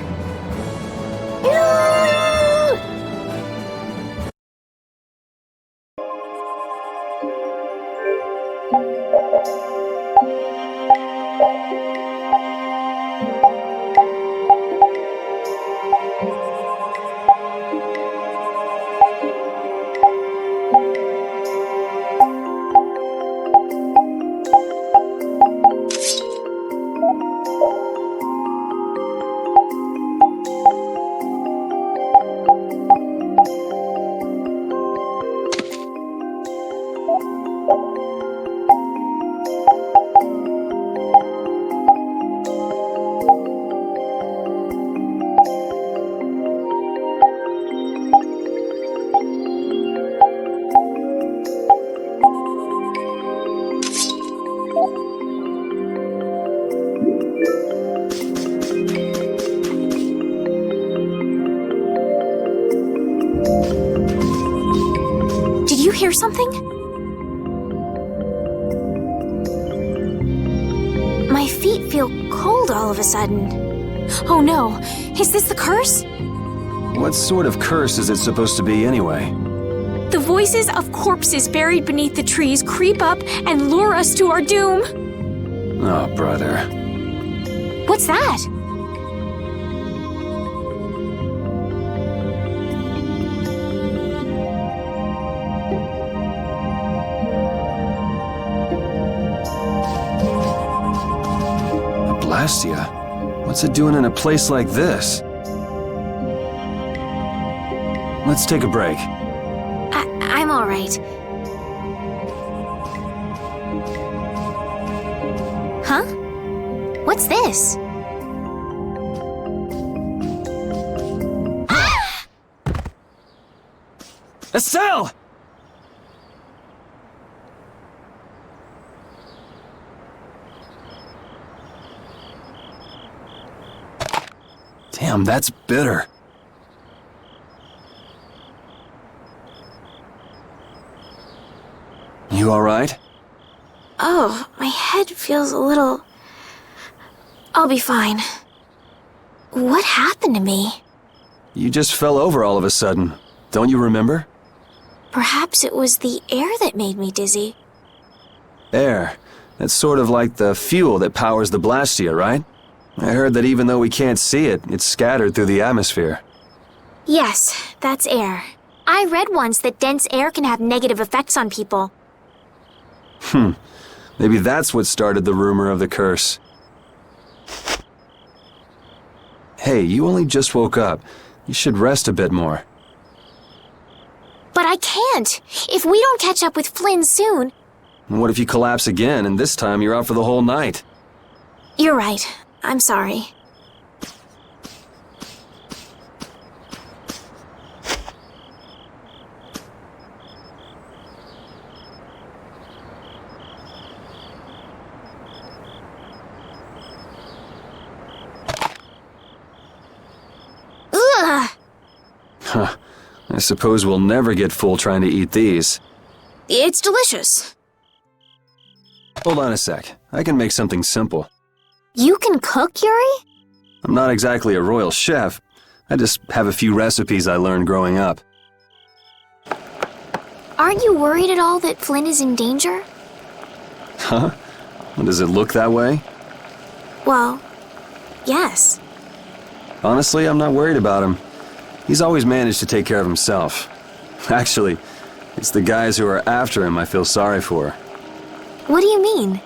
Did you hear something? My feet feel cold all of a sudden. Oh no, is this the curse? What sort of curse is it supposed to be anyway? The voices of corpses buried beneath the trees creep up and lure us to our doom. Oh, brother. What's that? Blastia? What's it doing in a place like this? Let's take a break. I'm all right. Huh? What's this? Estelle! Damn, that's bitter. You all right? Oh, my head feels a little... I'll be fine. What happened to me? You just fell over all of a sudden. Don't you remember? Perhaps it was the air that made me dizzy. Air. That's sort of like the fuel that powers the Blastia, right? I heard that even though we can't see it, it's scattered through the atmosphere. Yes, that's air. I read once that dense air can have negative effects on people. Maybe that's what started the rumor of the curse. Hey, you only just woke up. You should rest a bit more. But I can't! If we don't catch up with Flynn soon... What if you collapse again, and this time you're out for the whole night? You're right. I'm sorry. Ugh! Huh. I suppose we'll never get full trying to eat these. It's delicious. Hold on a sec. I can make something simple. You can cook, Yuri? I'm not exactly a royal chef. I just have a few recipes I learned growing up. Aren't you worried at all that Flynn is in danger? Huh? Does it look that way? Well, yes. Honestly, I'm not worried about him. He's always managed to take care of himself. Actually, it's the guys who are after him I feel sorry for. What do you mean?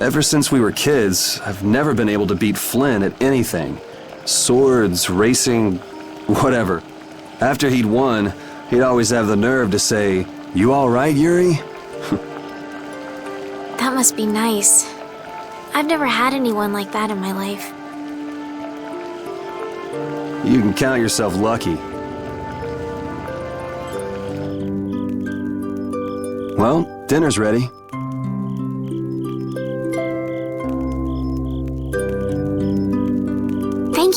Ever since we were kids, I've never been able to beat Flynn at anything. Swords, racing, whatever. After he'd won, he'd always have the nerve to say, "You all right, Yuri?" That must be nice. I've never had anyone like that in my life. You can count yourself lucky. Well, dinner's ready.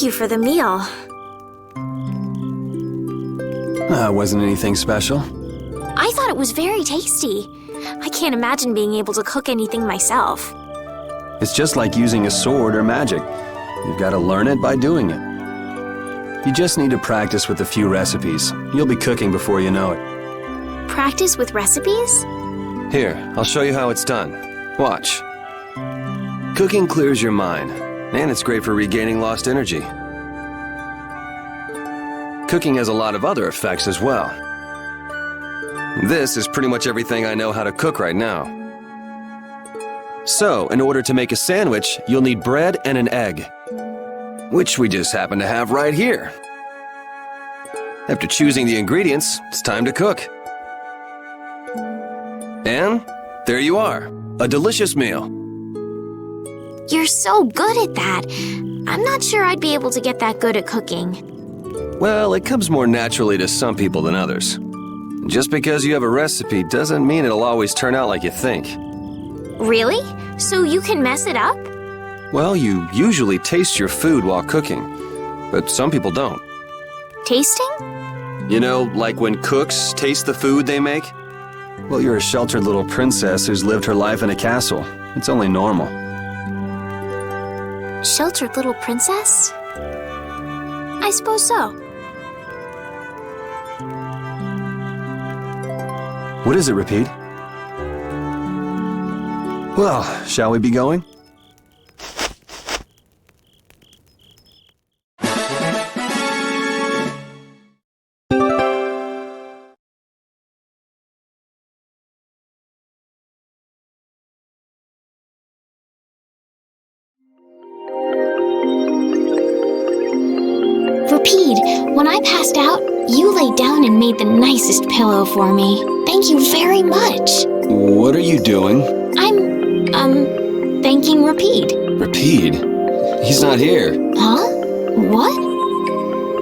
Thank you for the meal. Wasn't anything special. I thought it was very tasty. I can't imagine being able to cook anything myself. It's just like using a sword or magic. You've got to learn it by doing it. You just need to practice with a few recipes. You'll be cooking before you know it. Practice with recipes? Here, I'll show you how it's done. Watch. Cooking clears your mind, and it's great for regaining lost energy. Cooking has a lot of other effects as well. This is pretty much everything I know how to cook right now. So, in order to make a sandwich, you'll need bread and an egg, which we just happen to have right here. After choosing the ingredients, it's time to cook. And there you are, a delicious meal. You're so good at that. I'm not sure I'd be able to get that good at cooking. Well, it comes more naturally to some people than others. Just because you have a recipe doesn't mean it'll always turn out like you think. Really? So you can mess it up? Well, you usually taste your food while cooking, but some people don't. Tasting? You know, like when cooks taste the food they make? Well, you're a sheltered little princess who's lived her life in a castle. It's only normal. Sheltered little princess? I suppose so. What is it, Repeat? Well, shall we be going? Repeat, when I passed out, you laid down and made the nicest pillow for me. Thank you very much. What are you doing? I'm thanking Repeat. Repeat? He's not here. Huh? What?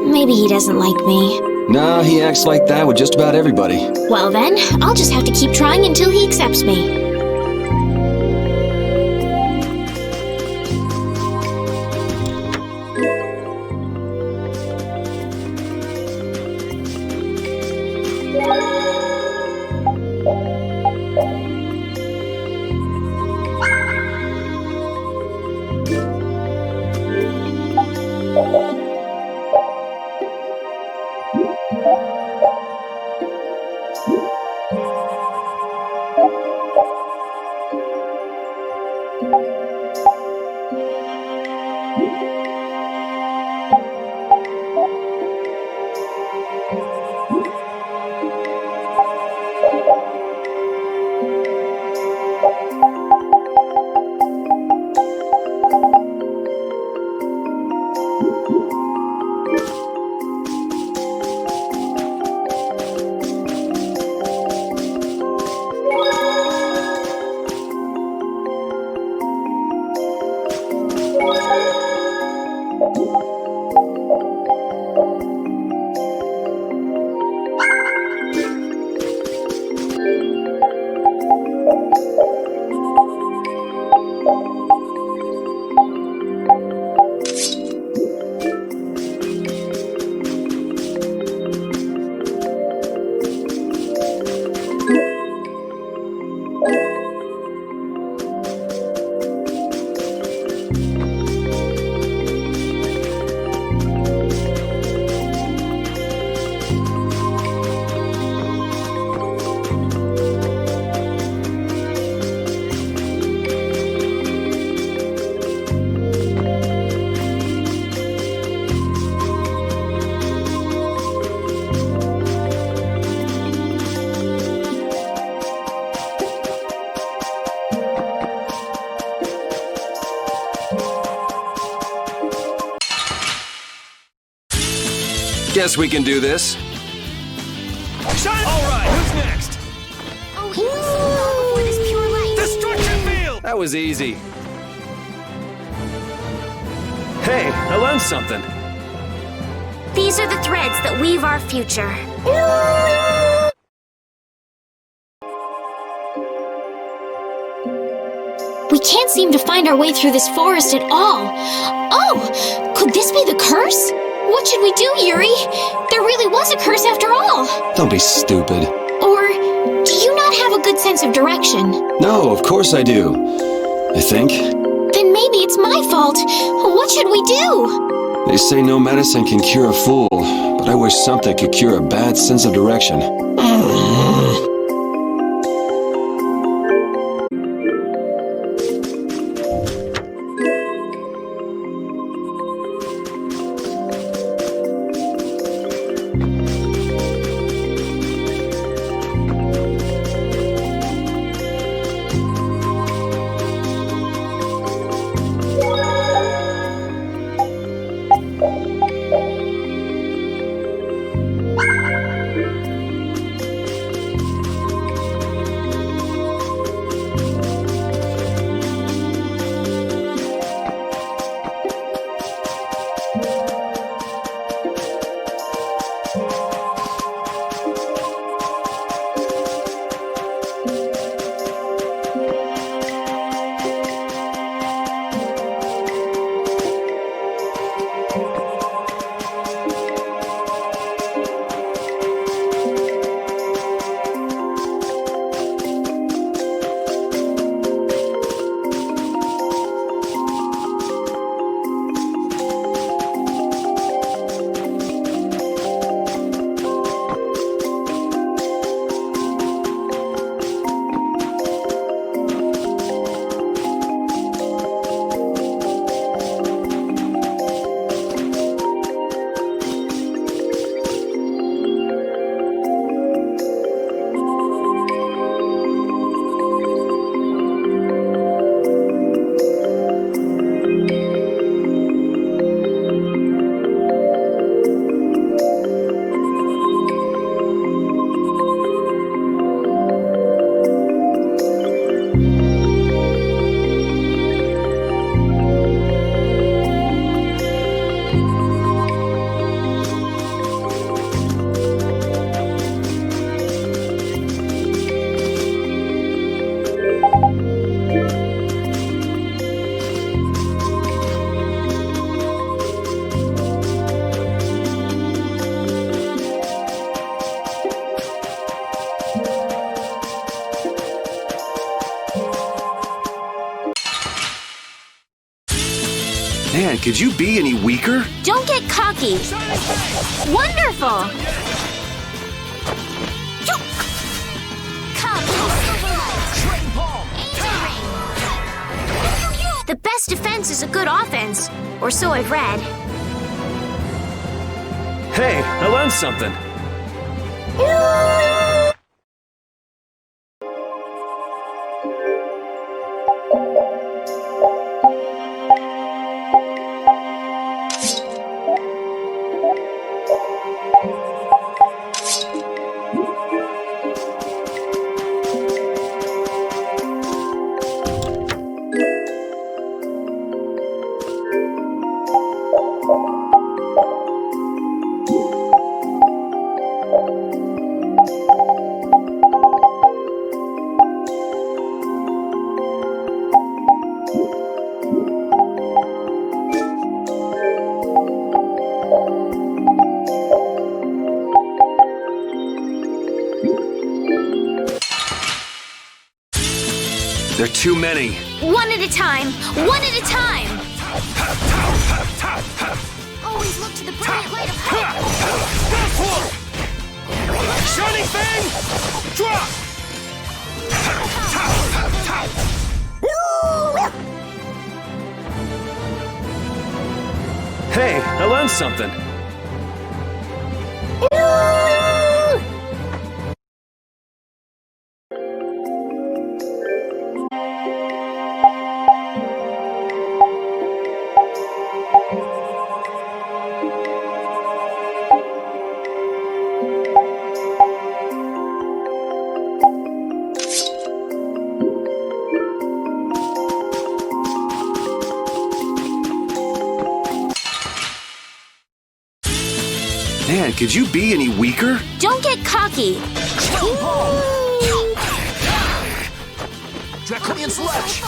Maybe he doesn't like me. No, he acts like that with just about everybody. Well then, I'll just have to keep trying until he accepts me. Guess we can do this. All right, who's next? Oh, he was so low before this pure light. Destruction field! That was easy. Hey, I learned something. These are the threads that weave our future. We can't seem to find our way through this forest at all. Oh! Could this be the curse? What should we do, Yuri? There really was a curse after all. Don't be stupid. Or do you not have a good sense of direction? No, of course I do. I think. Then maybe it's my fault. What should we do? They say no medicine can cure a fool, but I wish something could cure a bad sense of direction. Man, could you be any weaker? Don't get cocky. Wonderful! The best defense is a good offense, or so I've read. Hey, I learned something. There are too many. One at a time. One at a time. Always look to the brilliant light of hope. Shining thing! Drop! Hey, I learned something. Man, could you be any weaker? Don't get cocky. draconian sludge!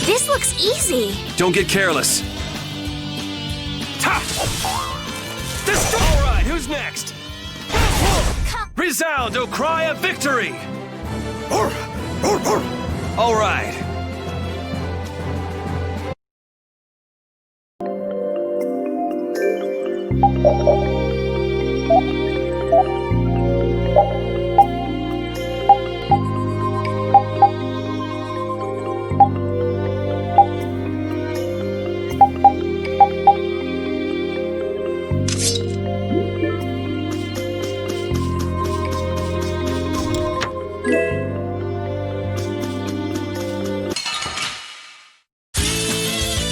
This looks easy. Don't get careless. All right, who's next? Resound, O cry of victory! All right.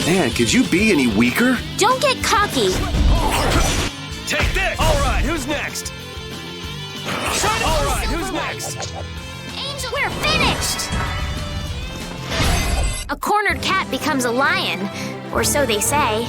Man, could you be any weaker? Don't get cocky. Take this! All right, who's next? All right, who's next? Angel, we're finished! A cornered cat becomes a lion, or so they say.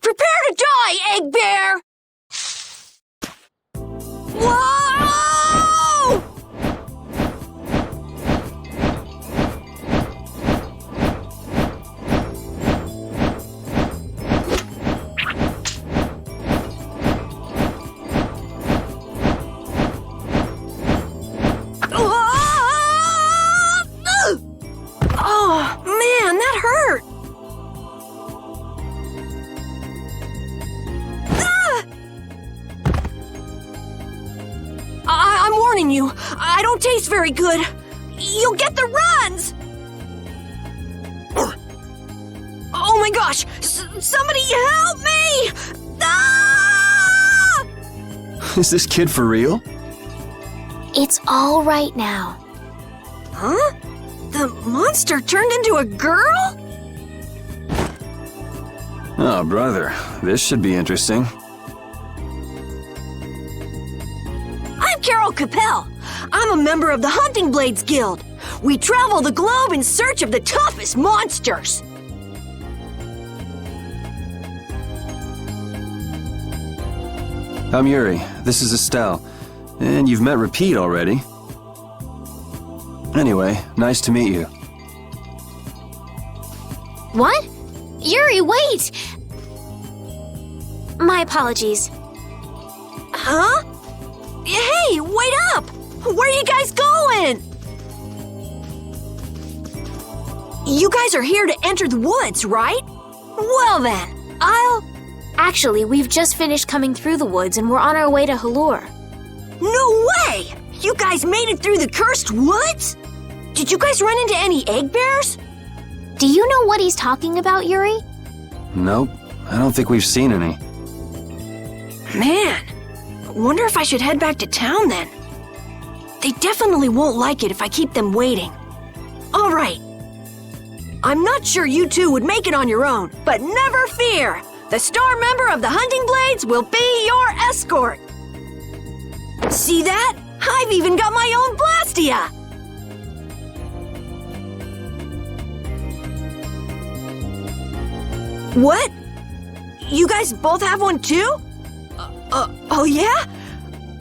Prepare to die, Egg Bear! Whoa! Oh, man, that hurt! I'm warning you, I don't taste very good. You'll get the runs! Oh my gosh! Somebody help me! Ah! Is this kid for real? It's all right now. Huh? The monster turned into a girl? Oh, brother, this should be interesting. I'm Carol Capel. I'm a member of the Hunting Blades Guild. We travel the globe in search of the toughest monsters. I'm Yuri. This is Estelle. And you've met Repeat already. Anyway, nice to meet you. What? Yuri, wait! My apologies. Huh? Hey, wait up! Where are you guys going? You guys are here to enter the woods, right? Well then, Actually, we've just finished coming through the woods and we're on our way to Halure. No way! You guys made it through the cursed woods? Did you guys run into any egg bears? Do you know what he's talking about, Yuri? Nope, I don't think we've seen any. Man, wonder if I should head back to town then. They definitely won't like it if I keep them waiting. All right. I'm not sure you two would make it on your own, but never fear! The star member of the Hunting Blades will be your escort! See that? I've even got my own Blastia! What? You guys both have one too? Oh yeah?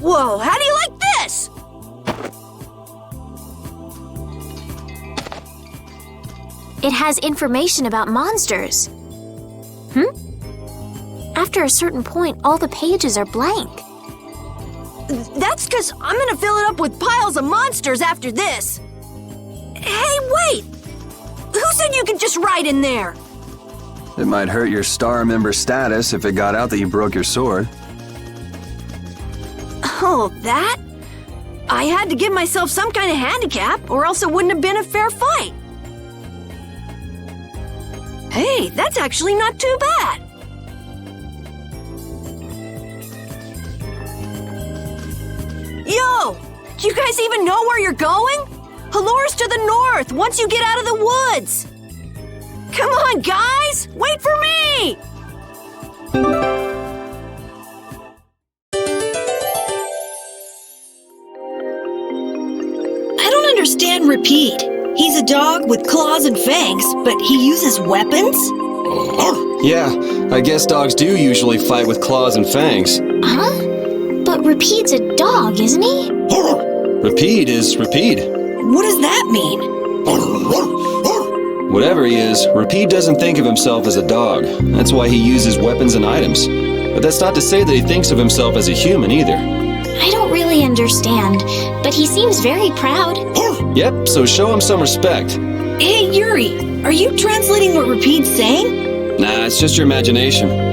Whoa, how do you like this? It has information about monsters. After a certain point, all the pages are blank. That's because I'm gonna fill it up with piles of monsters after this. Hey, wait! Who said you could just write in there? It might hurt your star member status if it got out that you broke your sword. Oh, that? I had to give myself some kind of handicap, or else it wouldn't have been a fair fight. Hey, that's actually not too bad. Yo! Do you guys even know where you're going? Halore's to the north, once you get out of the woods! Come on, guys! Wait for me! I don't understand Repeat. He's a dog with claws and fangs, but he uses weapons? Yeah, I guess dogs do usually fight with claws and fangs. Huh? But Repeat's a dog, isn't he? Repeat is Repeat. What does that mean? Whatever he is, Repeat doesn't think of himself as a dog. That's why he uses weapons and items. But that's not to say that he thinks of himself as a human either. I don't really understand, but he seems very proud. Yep, so show him some respect. Hey, Yuri, are you translating what Repeat's saying? Nah, it's just your imagination.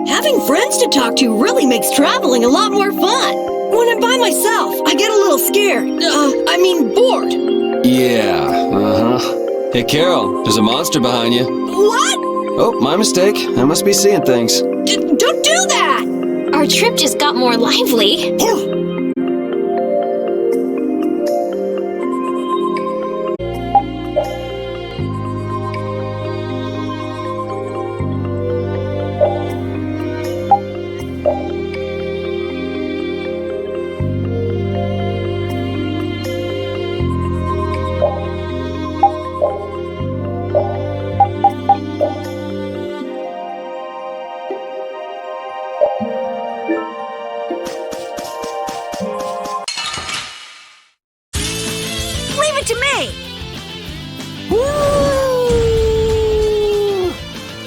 Having friends to talk to really makes traveling a lot more fun. When I'm by myself, I get a little scared. Bored. Yeah, uh-huh. Hey, Carol, there's a monster behind you. What? Oh, my mistake. I must be seeing things. Don't do that! Our trip just got more lively. Leave it to me! Woo!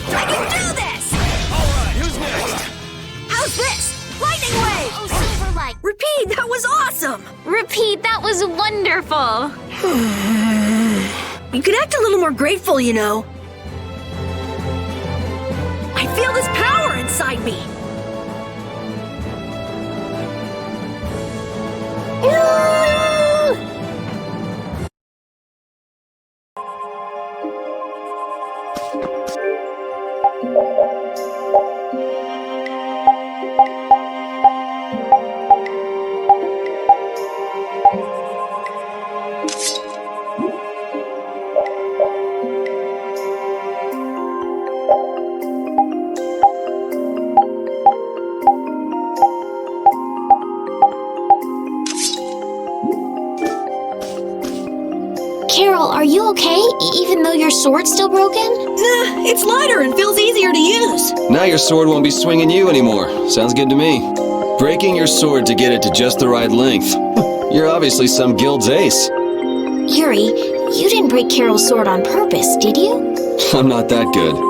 I can do this! Alright, who's next? How's this? Lightning wave! Oh, Silverlight. Repeat, that was awesome! Repeat, that was wonderful. You could act a little more grateful, you know. I feel this power inside me. Carol, are you okay, even though your sword's still broken? Nah, it's lighter and feels easier to use. Now your sword won't be swinging you anymore. Sounds good to me. Breaking your sword to get it to just the right length. You're obviously some guild's ace. Yuri, you didn't break Carol's sword on purpose, did you? I'm not that good.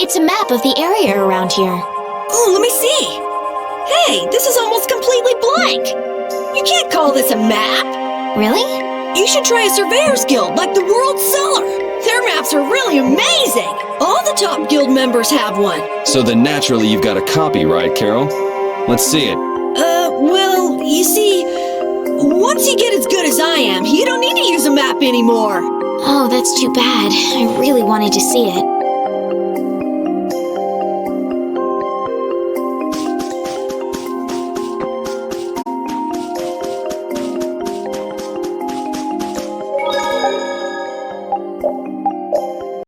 It's a map of the area around here. Oh, let me see. Hey, this is almost completely blank. You can't call this a map. Really? You should try a surveyor's guild like the World Cellar. Their maps are really amazing. All the top guild members have one. So then naturally you've got a copy, right, Carol? Let's see it. Well, you see, once you get as good as I am, you don't need to use a map anymore. Oh, that's too bad. I really wanted to see it.